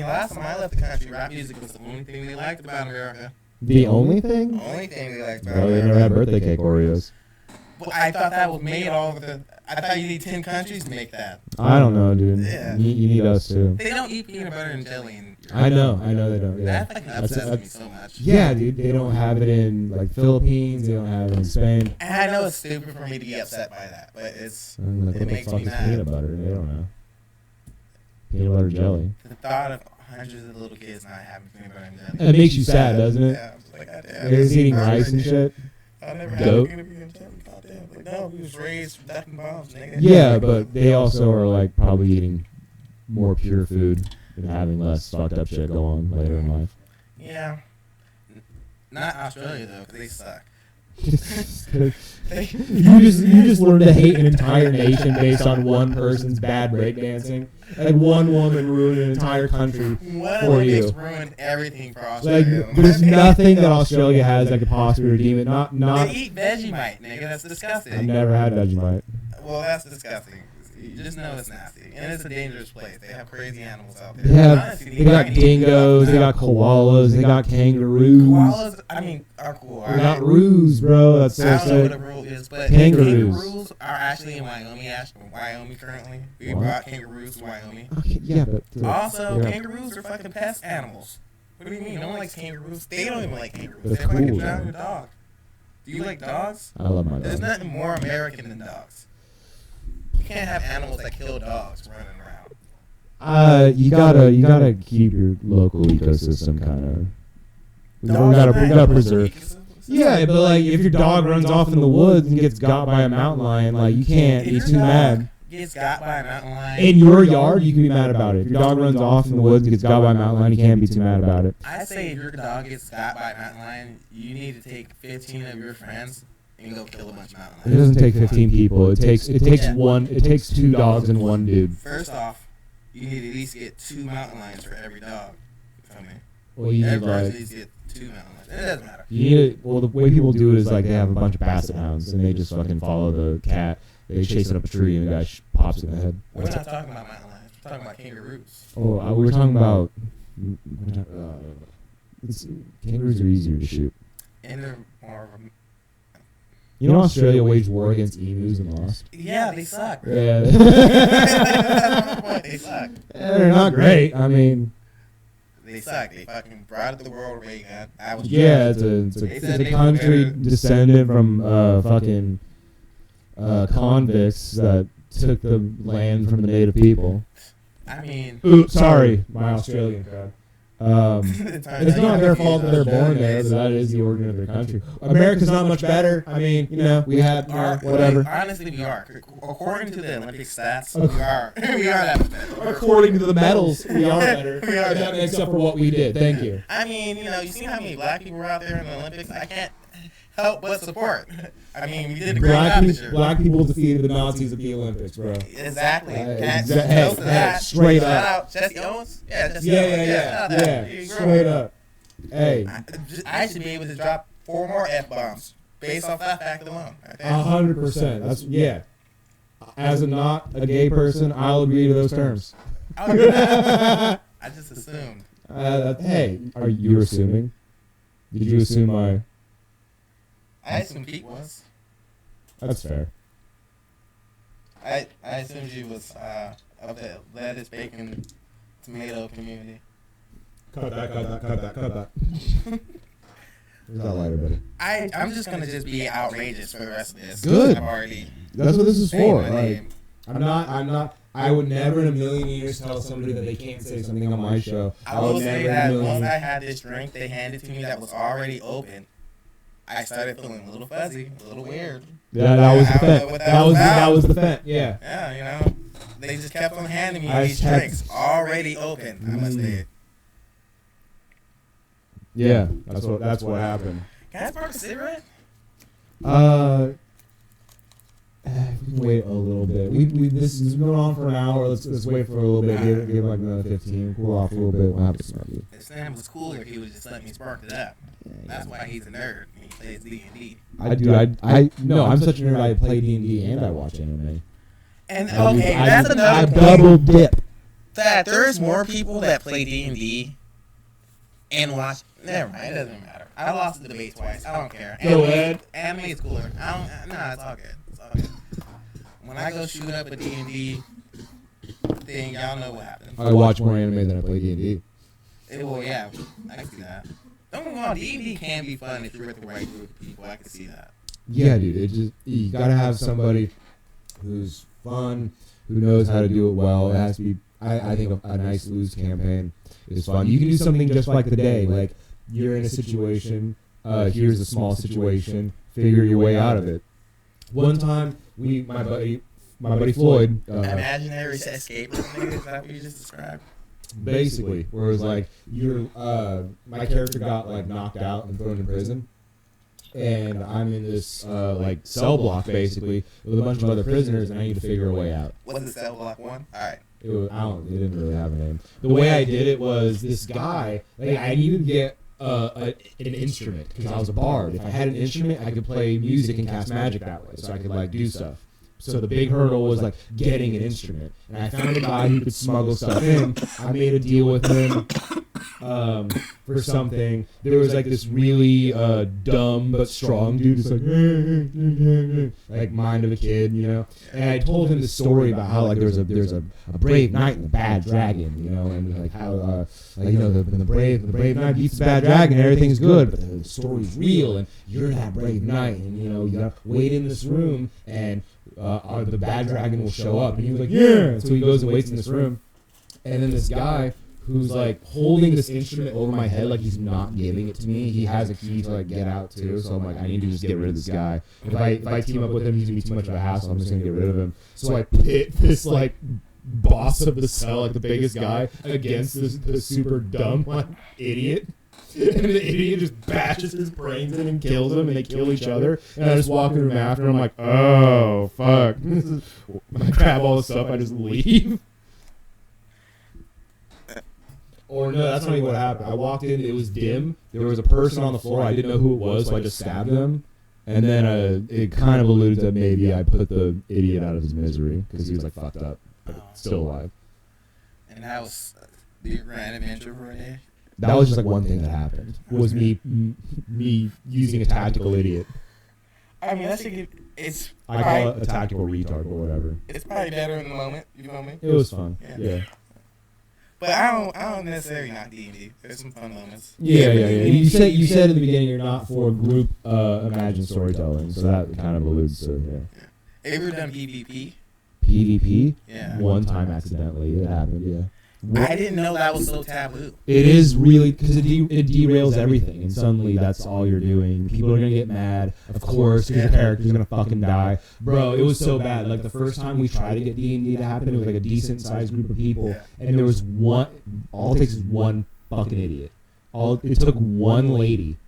last time I left the country, rap music was the only thing they liked about America. The only thing? Only thing they liked about Bro, they America. never had birthday cake Oreos. Well, I thought that was made all over the. I thought you need 10 countries to make that. I don't know, dude. Yeah. You need us too. They don't eat peanut butter and jelly in Europe. I know they don't. Yeah. That fucking upsets me so much. Yeah, dude. They don't have it in like Philippines. They don't have it in Spain. And I know it's stupid for me to be upset by that, but it's I'm like, it what the makes fuck me is mad. peanut butter? They don't know. Peanut butter jelly. The thought of hundreds of little kids not having peanut butter and jelly. It makes you sad, doesn't it? Yeah, I'm just like, goddamn. They're just eating rice and shit. I never Goat. had peanut butter and jelly. Goddamn. Like, no, we was raised ducking bombs, nigga. Yeah, but they also are like probably eating more pure food and having less fucked up shit go on later in life. Yeah. Not Australia though, because they suck. you just learned to hate an entire nation based on one person's bad breakdancing. Like one woman ruined an entire country One for Olympics you. ruined everything for Like Australia. there's nothing that Australia has that could possibly redeem it. Not. They eat Vegemite, nigga. That's disgusting. I've never had Vegemite. Well, that's disgusting. You just know it's nasty, and it's a dangerous place. They have crazy animals out there. They have. Honestly, They got dingoes. They got koalas. They got kangaroos. Koalas, are cool. They're not roos, bro. That's so I don't know what sick. a rule is, but Kangaroos. kangaroos are actually in Wyoming currently. We What? brought kangaroos to Wyoming. Okay, yeah, but Also, yeah. kangaroos are fucking pest animals. What do you mean? No one likes kangaroos. They don't even like kangaroos. They're They're fucking cool, drowning though. a dog. Do you like dogs? I love my There's dog. nothing more American than dogs. You can't have animals that kill dogs running around. You gotta keep your local ecosystem kind of. We gotta preserve. Yeah, but like if your dog runs off in the woods and gets got by a mountain lion, like you can't be If too your mad. dog gets got by a mountain lion. In your yard, you can be mad about it. If your dog runs off in the woods and gets got by a mountain lion, you can't be too mad about it. I say if your dog gets got by a mountain lion, you need to take 15 of your friends and go kill a bunch of mountain It lions. doesn't take 15 people. It takes Yeah. one. It takes 2 dogs and 1 dude. First off, you need to at least get 2 mountain lions for every dog. You feel me? Well, you need Every person like needs to get 2 mountain lions. It doesn't matter. you need. Well, the way people do it is like they have a bunch of basset hounds and they just fucking follow the cat. They chase it up a tree and the guy pops it in the head. We're not talking about mountain lions. We're talking about kangaroos. Oh, we were talking about. Kangaroos are easier to shoot. And they're more. You know Australia waged war against emus and lost? Yeah, they suck. Yeah. That's my point. They suck. They're not great. I mean, They suck. They fucking brought the world ray gun. I was yeah, it's a country descended from fucking convicts that took the land from the native people. I mean, Ooh, sorry, my Australian crowd. It's not their fault that they're born there, but that is the origin of their country. America's not much better. I mean, we had whatever. Honestly, we are. According to the Olympic stats, we are. We are that much better. According to the medals, we are better. We are that makes up for what we did. Thank you. I mean, you see how many black people were out there in the Olympics? I can't help but support. I mean, we did a great job this year. Black people defeated the Nazis at the Olympics, bro. Exactly. Hey, straight up. Jesse Owens? Yeah, Jesse Yeah. Owens. Straight up. Hey. I should be able to drop 4 more F-bombs based off that fact alone. 100%. That's, yeah. As a not a gay person, I'll agree to those terms. I just assumed. Hey, are you assuming? Did you assume my... I assumed Pete was. That's fair. I assumed you was of the lettuce, bacon, tomato community. Cut that. Where's that lighter, buddy? I'm just gonna be outrageous for the rest of this. Good. I've already. That's what this is for. my Like, name. I'm not. I would never in a million years tell somebody that they can't say something on my show. I will say that once I had this drink they handed to me that was already open, I started feeling a little fuzzy, a little weird. Yeah, that was the fent. That was the fent. Yeah. Yeah, they just kept on handing me these drinks already open. I must say. Yeah, that's what happened. Can I spark a cigarette? We can wait a little bit. This has been going on for an hour. Let's wait for a little bit. Give like another 15. Cool off a little bit. We'll have to smoke you. If Sam was cooler, he would just let me spark it up. That's why he's a nerd. He plays D&D. I'm such a nerd. I play D&D and I watch anime. And that's another point. I double dip. That there's more people that play D&D and watch. Never mind. It doesn't matter. I lost the debate twice. I don't care. Go ahead. Anime is cooler. It's all good. It's all good. When I go shoot up a D&D thing, y'all know what happens. I watch more anime than I play D&D. Well, yeah, I can see that. Don't get me wrong, D&D can be fun if you're with the right group of people. I can see that. Yeah, dude. You gotta have somebody who's fun, who knows how to do it well. It has to be. I think a nice lose campaign is fun. You can do something just like the day. Like you're in a situation. Here's a small situation. Figure your way out of it. One time, my buddy Floyd. Imaginary escape. Is that what you just described? Basically, where it was like my character got like knocked out and thrown in prison, and I'm in this like cell block basically with a bunch of other prisoners, and I need to figure a way out. Was it cell block 1? All right. It didn't really have a name. The way I did it was this guy. Like, I needed to get an instrument because I was a bard. If I had an instrument, I could play music and cast magic that way, so I could like do stuff. So the big hurdle was like getting an instrument, and I found a guy who could smuggle stuff in. I made a deal with him for something. There was like this really dumb but strong dude, just like mind of a kid, And I told him the story about how like there's a brave knight and a bad dragon, and like how the brave knight beats the bad dragon, everything's good, but the story's real, and you're that brave knight, and you gotta wait in this room and. The bad dragon will show up, and he was like, yeah. So he goes and waits in this room, and then this guy who's like holding this instrument over my head, like he's not giving it to me. He has a key to like get out too, so I'm like, I need to just get rid of this guy. If I team up with him, he's gonna be too much of a hassle. I'm just gonna get rid of him. So I pit this like boss of the cell, like the biggest guy, against this super dumb like idiot. And the idiot just bashes his brains in and kills him, and they kill each other. And I just walk in the room after, and I'm like, oh, fuck. I grab all the stuff, I just leave. Or no, that's not even what happened. I walked in, it was dim. There was a person on the floor. I didn't know who it was, so I just stabbed them. And then it kind of alluded that maybe I put the idiot out of his misery, because he was like fucked up, but still alive. And that was your grand adventure for a day? that was just like one thing that happened. Was me using a tactical idiot. I mean, that shit it's. I call it a tactical retard or whatever. It's probably better in the moment. You feel me? It was fun. Yeah. But I don't necessarily not D&D. There's some fun moments. Yeah. You said in the beginning you're not for group imagined storytelling, so that kind of alludes to Have you ever done PvP? PvP? Yeah. One time accidentally, it happened. Yeah. I didn't know that was so taboo. It is really because it derails everything, and suddenly that's all you're doing. People are gonna get mad, of course, because your character's gonna fucking die, bro. It was so bad. Like the first time we tried to get D&D to happen, it was like a decent sized group of people, and there was one. All it takes is one fucking idiot. It took one lady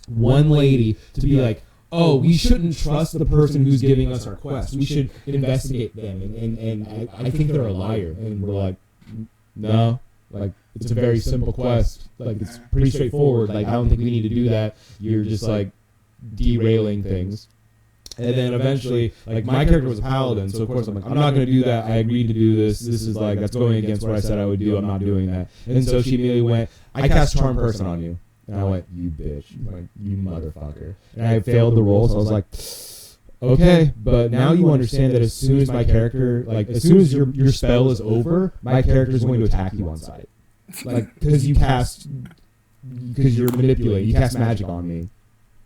to be like, oh, we shouldn't trust the person who's giving us our quest. We should investigate them, and I think they're a liar, and we're like. No, like it's a very simple quest. Like it's pretty straightforward. Like I don't think we need to do that. You're just like derailing things. And then eventually, like my character was a paladin, so of course I'm like, I'm not gonna do that. I agreed to do this. This is like that's going against what I said I would do. I'm not doing that. And so she immediately went, I cast Charm Person on you, and I went, you bitch, like you motherfucker. And I failed the roll, so I was like. Okay, but now you understand that as soon as my character, like as soon as your spell is over, my character is going to attack you on sight, like because you're manipulating, you cast magic on me,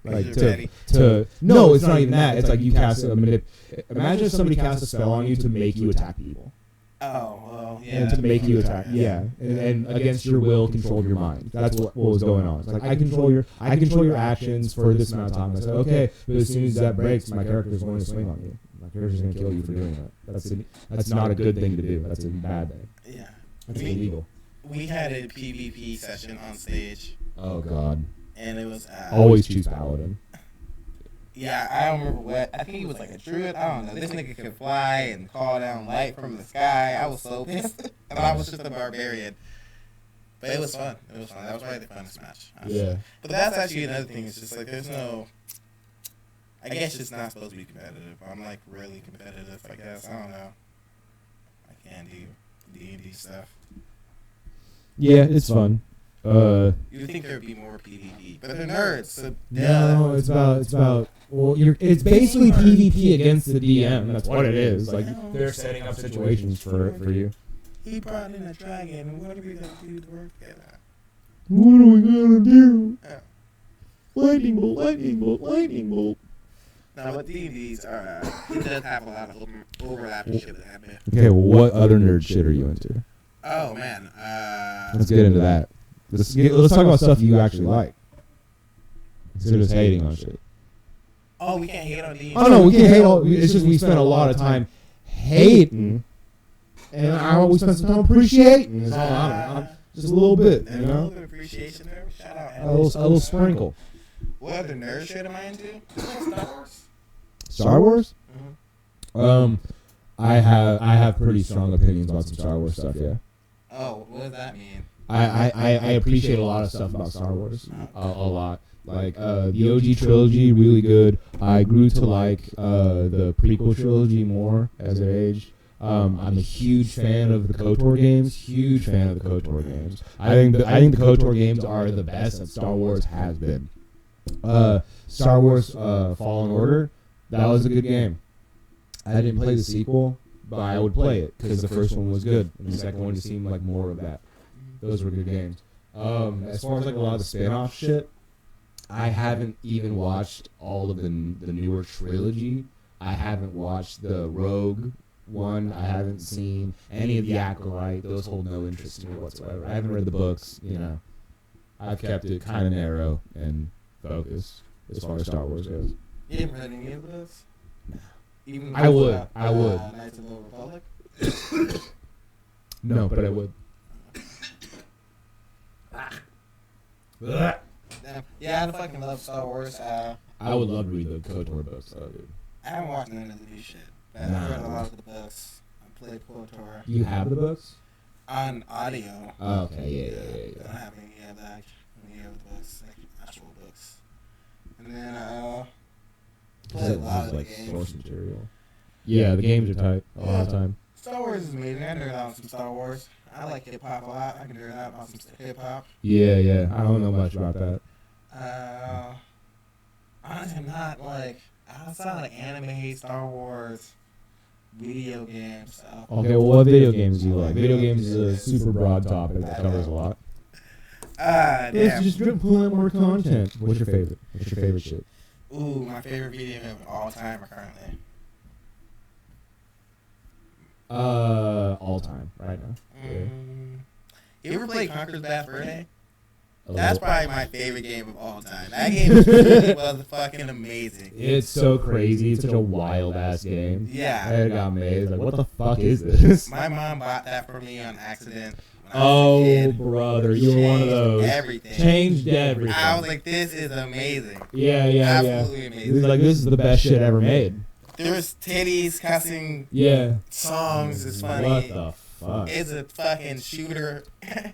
like to no, it's not even that. It's like you cast a Imagine if somebody casts a spell on you to make you attack people. Oh, well, yeah. And to make you attack, and against your will, control your mind. That's what was going on. It's like I control your actions for this amount of time. I said, okay, but as soon as that breaks, my character is going to swing on you. My character is going to kill you for doing that. That's not a good thing to do. That's a bad thing. Yeah, that's illegal. We had a PvP session on stage. Oh God. And it was always choose paladin. Yeah, I don't remember what. I think he was like a druid. I don't know. This nigga could fly and call down light from the sky. I was so pissed. And I was just a barbarian. But it was fun. That was probably the funnest match. Yeah. But that's actually another thing. It's just like there's no. I guess it's not supposed to be competitive. I'm like really competitive, I guess. I don't know. I can't do D&D stuff. Yeah, it's fun. You'd think there'd be more PvP, but they're nerds. So no, it's about. Well, it's basically PvP against the DM. That's what it is. Like they're setting up situations for you. He brought in a dragon, and what are we gonna do to work together? What are we gonna do? Lightning bolt, lightning bolt, lightning bolt. Now, what D&Ds are, it does have a lot of overlapping shit that happen. Okay, well, what other nerd shit are you into? Oh man, let's get into that. Let's talk about stuff you actually like. Instead of just hating on shit. Oh, we can't hate on D&D. Oh no, we can't hate all. It's just we spend a lot of time hating, and I always spend some time appreciating. It's all I'm just a little bit, you know. A little bit of appreciation there. Shout out. A little sprinkle. What other nerd shit am I into? Star Wars. Star Wars? Mm-hmm. I have pretty strong opinions about some Star Wars stuff. Yeah. Oh, what does that mean? I appreciate a lot of stuff about Star Wars. A lot. Like the OG trilogy, really good. I grew to like the prequel trilogy more as I aged. I'm a huge fan of the KOTOR games. Huge fan of the KOTOR games. I think the KOTOR games are the best that Star Wars has been. Star Wars Fallen Order, that was a good game. I didn't play the sequel, but I would play it because the first one was good, and the second one just seemed like more of that. Those were good games. As far as like a lot of the spin-off shit, I haven't even watched all of the newer trilogy. I haven't watched the Rogue one. I haven't seen any of the Acolyte. Those hold no interest in me whatsoever. I haven't read the books. You know, I've kept it kind of narrow and focused as far as Star Wars goes. You haven't read any of the books? No. Even I would. Knights of the Old Republic? No, but I would. Yeah, I fucking love Star Wars. I would love to read the KOTOR books, though, dude. I haven't watched none of the new shit, but I've read a lot of the books. I played KOTOR. You have the books? On audio. Oh, okay, yeah. I don't have any of the books, like actual books. And then, played a lot of the like games. source material. Yeah, the games are tight a lot of time. Star Wars is amazing. I nerd out on some Star Wars. I like hip hop a lot. I can do that about some hip hop. Yeah. I don't know much about that. Honestly, I'm not like outside like anime, Star Wars, video games. Stuff. Okay, well, what video games do you like? Video games is a super broad topic that covers a lot. Damn. Let's just pull out more content. What's your favorite? What's your favorite shit? Ooh, my favorite video game of all time or currently? All time, right now. You ever play Conker's Bad Fur Day? That's probably my favorite game of all time. That game really was fucking amazing. It's so crazy. It's such a wild ass game. Yeah. It got me. It's like, what the fuck is this? My mom bought that for me on accident. When I was a kid. Brother, you were one of those. Everything. Changed everything. I was like, this is amazing. Yeah. Absolutely amazing. It was like, this is the best shit ever made. There's titties, cussing, songs. It's funny. What the fuck? It's a fucking shooter.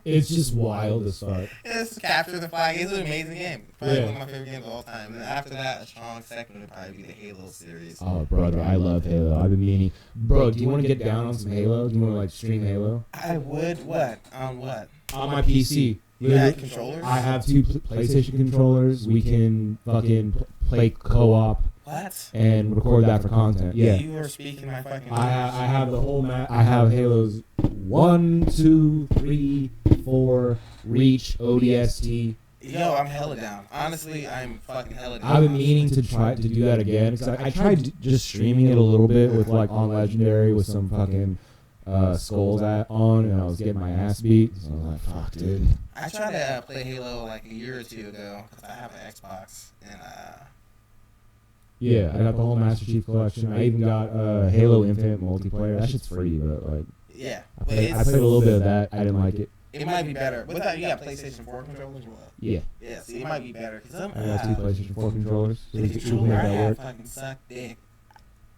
It's just wild as fuck. It's capture the flag. It's an amazing game. Probably one of my favorite games of all time. And then after that, a strong second would probably be the Halo series. Oh, brother, I love Halo. I've been meaning. Bro, do you want to get down on some Halo? Do you want to like stream Halo? I would. What? On what? On my PC. You got controllers? I have 2 PlayStation controllers. We can fucking play co-op. What? And record that for content. Yeah. You were speaking my fucking. I have the whole map. I have Halos 1, 2, 3, 4, Reach, ODST. Yo, I'm hella down. Honestly, I'm fucking hella down. I've been meaning to try to do that again because I tried just streaming it a little bit with like on Legendary with some fucking skulls on, and I was getting my ass beat. So I was like, fuck, dude. I tried to play Halo like a year or two ago because I have an Xbox and Yeah, I got the whole Master Chief Collection. I even got Halo Infinite multiplayer. That shit's free, but like, yeah, I played a little bit of that. I didn't like it. It might be better. With that, you got PlayStation 4 controllers or what? Yeah. Yeah, see, it might be better because I got 2 PlayStation 4 controllers. So the we can controller make I that had work. fucking sucked dick.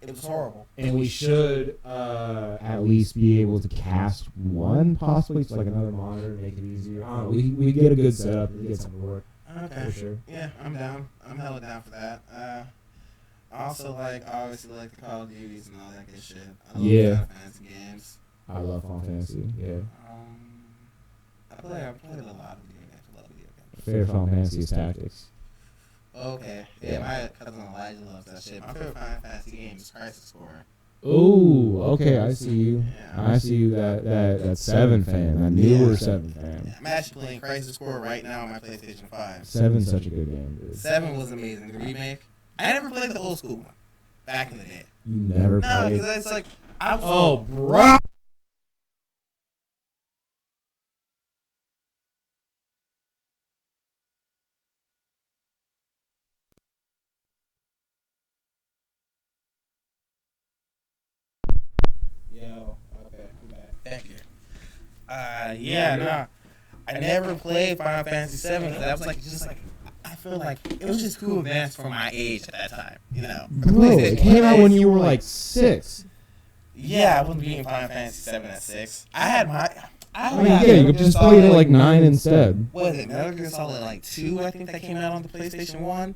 It was horrible. And we should at least be able to cast one, possibly, so like another monitor, make it easier. I don't know. We get a good setup. We get something to work. Okay. For sure. Yeah, I'm down. I'm hella down for that. I also like, obviously, like the Call of Duties and all that good shit. I love Final Fantasy games. I love Final Fantasy. Yeah. I play a lot of video games. I love video games. Favorite Final Fantasy is Tactics. Okay. Yeah, my cousin Elijah loves that shit. My favorite Final Fantasy game is Crisis Core. Ooh, okay, I see you. Yeah. I see you. That 7 fan, that newer 7 fan. Yeah, I'm actually playing Crisis Core right now on my PlayStation 5. 7's such a good game, dude. 7 was amazing. The remake. I never played the old school one back in the day. You never No, played. because it's like I was. Oh, bro. Yo, okay, I'm back. Thank you. I never played Final Fantasy 7 because that was like just like I feel like it was just cool advanced for my age at that time, you know. Bro, it came out when you were like 6. Yeah, I wasn't beating Final Fantasy 7 at 6. I had my. I mean, yeah, you could just play it at like 9 instead. What is it? Metal Gear Solid like 2, I think that came out on the PlayStation 1.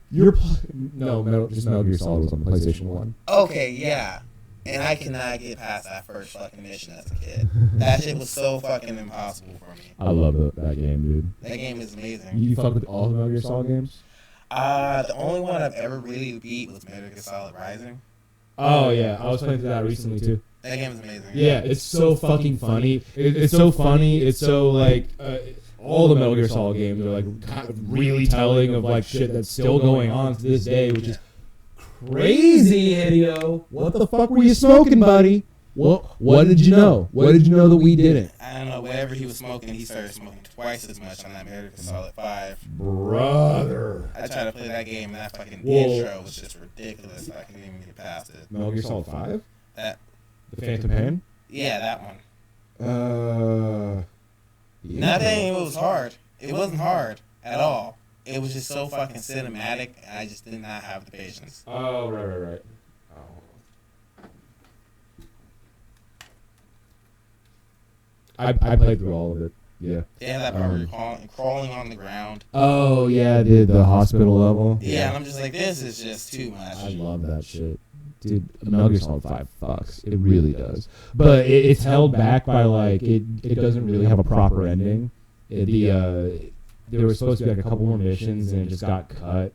No, Metal Gear Solid was on the PlayStation 1. Okay, yeah. And I cannot get past that first fucking mission as a kid. That shit was so fucking impossible for me. I love that game, dude. That game is amazing. You fuck with all the Metal Gear Solid games? The only one I've ever really beat was Metal Gear Solid Rising. Oh yeah, I was playing through that recently too. That game is amazing. Yeah, it's so fucking funny. It's so funny. It's so like all the Metal Gear Solid games are like kind of really telling of like shit that's still going on to this day, which is crazy, Hideo. What the fuck were you smoking, buddy? What did you know? What did you know that we didn't? I don't know. Whatever he was smoking, he started smoking twice as much on that Metal Gear Solid 5. Brother. I tried to play that game, and that fucking intro was just ridiculous. I couldn't even get past it. Metal Gear Solid 5? That. The Phantom Pain? Yeah, that one. Yeah. Nothing. It was hard. It wasn't hard at all. It was just so fucking cinematic, and I just did not have the patience. Oh, right. I played through all of it. Yeah. Yeah, that part where you're crawling on the ground. Oh yeah, the hospital level. Yeah, and I'm just like, this is just too much. I love that shit. dude, Metal Gear Solid 5 fucks. It really does. But it's held back by, like, it doesn't really have a proper ending. There was supposed to be, like, a couple more missions, and it just got cut.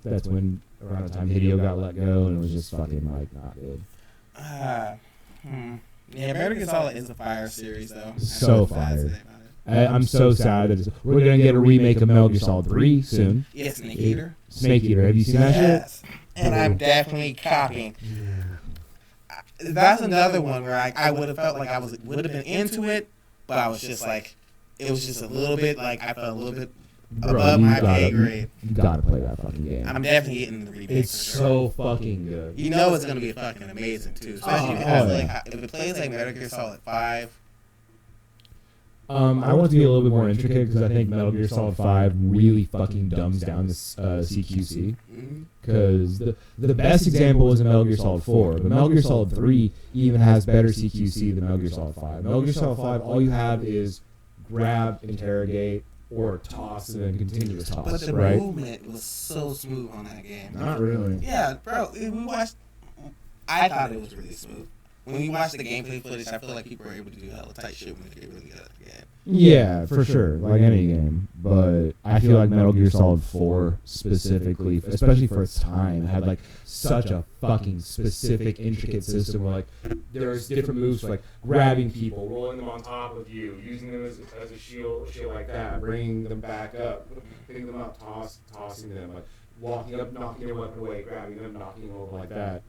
That's when, around the time Hideo got let go, and it was just fucking, like, not good. Yeah, Metal Gear Solid is a fire series, though. So fire. I'm so sad that we're going to get a remake of Metal Gear Solid 3 soon. Yeah, Snake Eater. Snake Eater. Have you seen that shit? Yes. And I'm definitely copying. That's another one where I would have felt like I would have been into it, but I was just like, it was just a little bit like I felt a little bit above my pay grade. You gotta play that fucking game. I'm definitely getting the remake. It's for sure. so fucking good. You know it's gonna be fucking amazing too, especially if it plays like Metal Gear Solid 5. I want to be a little bit more intricate because I think Metal Gear Solid 5 really fucking dumbs down this CQC. Because the best example is in Metal Gear Solid 4, but Metal Gear Solid 3 even has better CQC than Metal Gear Solid 5. Metal Gear Solid 5, all you have is grab, interrogate, or toss, and then continuous toss. But the right? movement was so smooth on that game. Not really. Yeah, bro. I thought it was really smooth. When we watched the gameplay footage, I feel like people were able to do hella tight shit when they get really good at the game. Yeah, for sure, like any game. But I feel like Metal Gear Solid 4 specifically, especially for its time, had like such a fucking specific, intricate system where like there's different moves like grabbing people, rolling them on top of you, using them as a shield, shit like that, bringing them back up, picking them up, tossing them, like walking up, knocking their weapon away, grabbing them, knocking them over like that.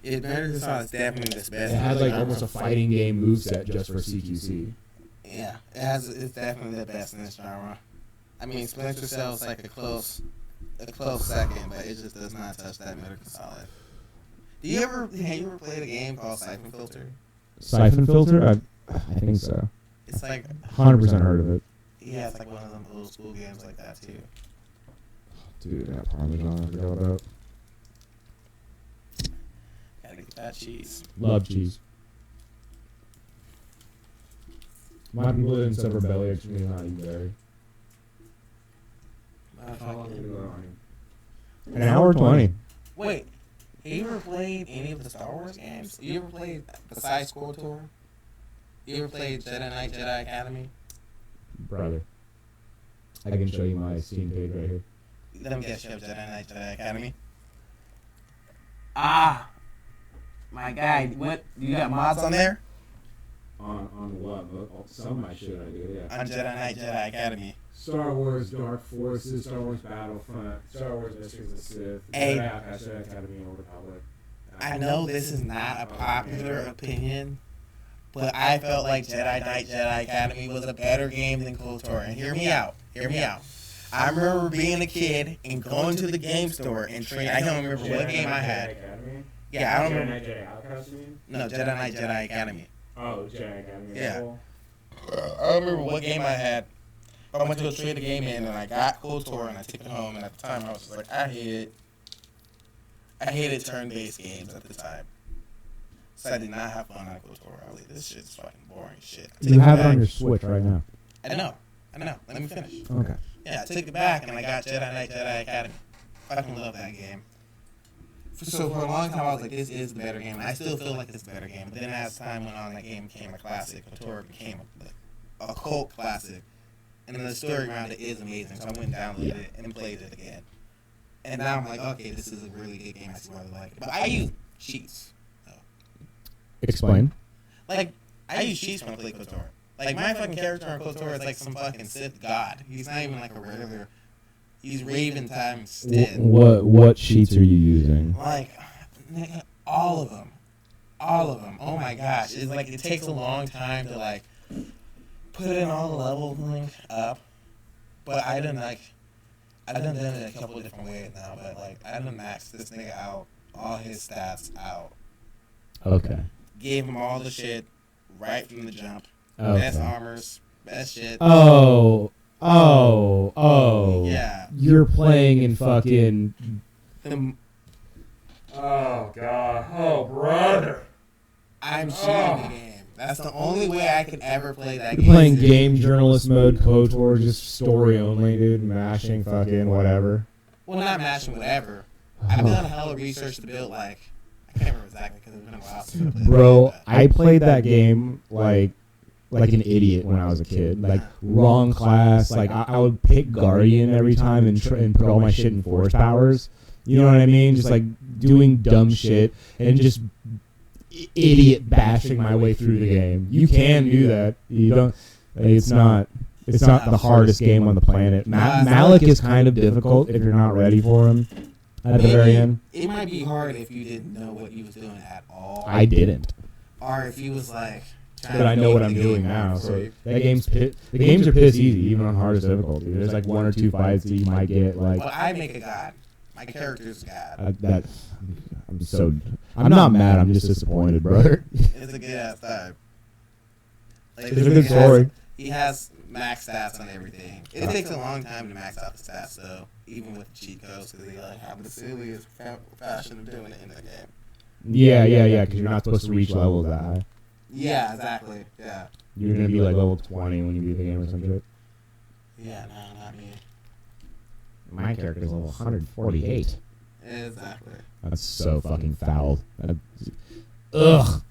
Metal Gear Solid is definitely the best. It had like almost a fighting game moveset just for CQC. Yeah, it's definitely the best in this genre. I mean, Splinter Cell is like a close second, but it just does not touch that Metal Gear Solid. Have you ever played a game called Siphon Filter? Siphon Filter? I think so. It's like 100% heard of it. Yeah, it's like one of them old school games like that too. Dude, that Parmesan I forgot about. Gotta get that cheese. Love cheese. My people live in Silver Belly, actually not eat berry. An hour 20. Wait, have you ever played any of the Star Wars games? You ever played besides KOTOR? You ever played Jedi Knight, Jedi Academy? Brother. I can show you my Steam page right here. Let me guess, you have Jedi Knight, Jedi Academy. Ah, my guy, what? You got mods on there? On what? Some of my shit I do, yeah. On Jedi Knight, Jedi Academy. Star Wars Dark Forces, Star Wars Battlefront, Star Wars Mysteries of the Sith, Hey. Jedi Academy, and Old Republic. I know this is not a popular opinion, but I felt like Jedi Knight, Jedi Academy was a better game than KOTOR. And hear me out. I remember being a kid and going to the game store and trading. I don't remember what game I had. Yeah, I don't remember. Jedi Academy? No, Jedi Knight, Jedi Academy. Oh, Jedi Academy. Yeah. I don't remember what game I had. I went to go trade the game in, and I got KOTOR, and I took it home. And at the time, I was just like, I hated turn-based games at the time. So I did not have fun on KOTOR. I was like, this shit's fucking boring shit. You have it on your Switch right now. I know. Let me finish. Okay. Yeah, I took it back, and I got Jedi Knight, Jedi Academy. Fucking love that game. So for a long time, I was like, this is the better game. And I still feel like it's the better game. But then as time went on, that game became a classic. KOTOR became a cult classic. And then the story around it is amazing. So I went and downloaded it and played it again. And now I'm like, okay, this is a really good game. I see why I like it. But I use cheats. Explain. Like, I use cheats when I play KOTOR. Like, my fucking character on KOTOR is like some fucking Sith god. He's not even like a regular... He's Raven times Sith. What sheets are you using? Like, nigga, all of them. Oh my gosh. It's like, it takes a long time to like put in all the leveling up. But I done done it a couple of different ways now. But like, I done maxed this nigga out, all his stats out. Okay. Gave him all the shit right from the jump. Okay. Best armors, best shit. Oh. Yeah. You're playing in fucking... Oh, God. Oh, brother. I'm cheating the game. That's the only way I could ever play that You're game. playing game journalist mode, KOTOR, just story only, dude. Mashing fucking whatever. Well, not matching whatever. I've done a hell of research to build, like, I can't remember exactly because it's been a while since Bro, I played that game like an idiot when I was a kid. Like, wrong class. Like, I would pick Guardian every time and put all my shit in force powers. You know what I mean? Just, like, doing dumb shit and just idiot bashing my way through the game. You can do that. You don't... It's not the hardest game on the planet. Malik is kind of difficult if you're not ready for him at the very end. It might be hard if you didn't know what you was doing at all. I didn't. Or if you was, like... But I know what I'm doing now, so that the games are piss easy, even on hardest difficulty. There's like 1 or 2 fights that you might get like. Well, I make a god. My character's god. I'm not mad. I'm just disappointed, brother. It's a good ass time. Like, It's a good story. He has max stats on everything. It takes a long time to max out the stats, though, even with the cheat codes, because they like have the silliest fashion of doing it in the game. Yeah, because you're not supposed to reach levels that high. Yeah, exactly. Yeah. You're gonna be like level 20 when you beat the game or some shit. Yeah, no, not me. My character's level 148. Exactly. That's so fucking foul. Ugh.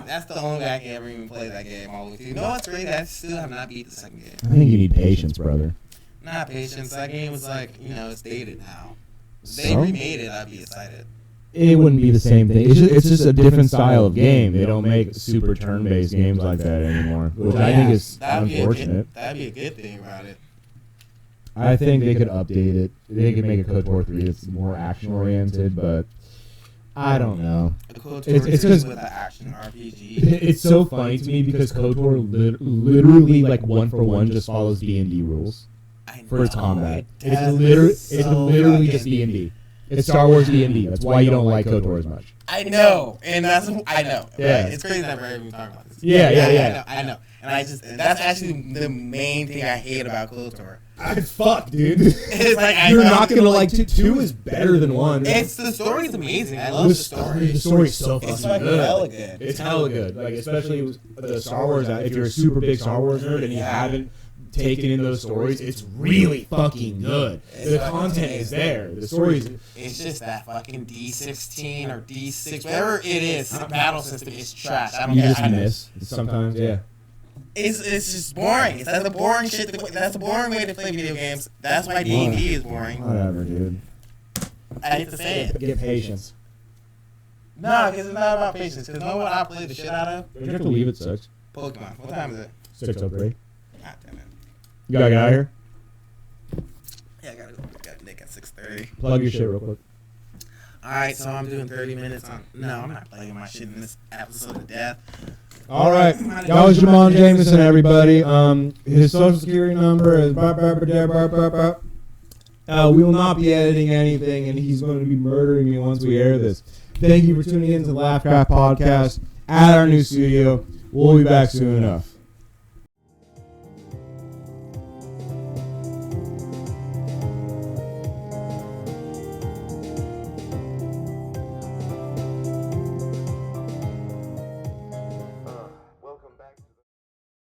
That's the only way I can ever even play that game all with you. You know what's great? I still have not beat the second game. I think you need patience, brother. Not patience. That game was like, it's dated now. If they remade it, I'd be excited. It wouldn't be the same thing. It's just a different style of game. They don't make super turn-based games like that anymore, which I think is unfortunate. That'd be a good thing about it. I think they could update it. They could make a KOTOR 3 that's more action-oriented, but I don't know. It's because with an action RPG. It's so funny to me because KOTOR literally, like, 1-for-1 just follows D&D rules for its combat. It's literally just D&D. It's Star Wars D&D. That's why you don't like KOTOR as much. I know, and I know. Yeah. Right? It's crazy that we're even talking about this. Yeah. I know. And that's actually the main thing I hate about KOTOR. Fuck, dude. It's like You're not gonna like 2 is better than 1. The story's amazing. I love the story. The story's so It's fucking fucking good. hella good. It's hella good. Like, especially the Star Wars. If you're a super big Star Wars nerd and you haven't taken in those stories, it's really fucking good. The content is there. The stories. It's just that fucking D16 or D6, whatever it is, the battle system is trash. I don't You care. just miss sometimes. Yeah. It's just boring. That's the boring shit. That's the boring way to play video games. That's why D&D is boring. Whatever, dude. I hate to say it. Get patience. No, because it's not about patience. Because know what I play the shit out of? Don't you have to leave at 6? Pokemon. What time is it? 6:03. God damn it. You gotta get out of here. Yeah, I gotta go. Got Nick at 6:30. Plug your shit real quick. Alright, so I'm doing 30 minutes on... No, I'm not plugging my shit in this episode of death. All right, that was Jamon Jamison, everybody. His social security number is... we will not be editing anything, and he's going to be murdering me once we air this. Thank you for tuning in to the LaughCraft podcast at our new studio. We'll be back soon enough.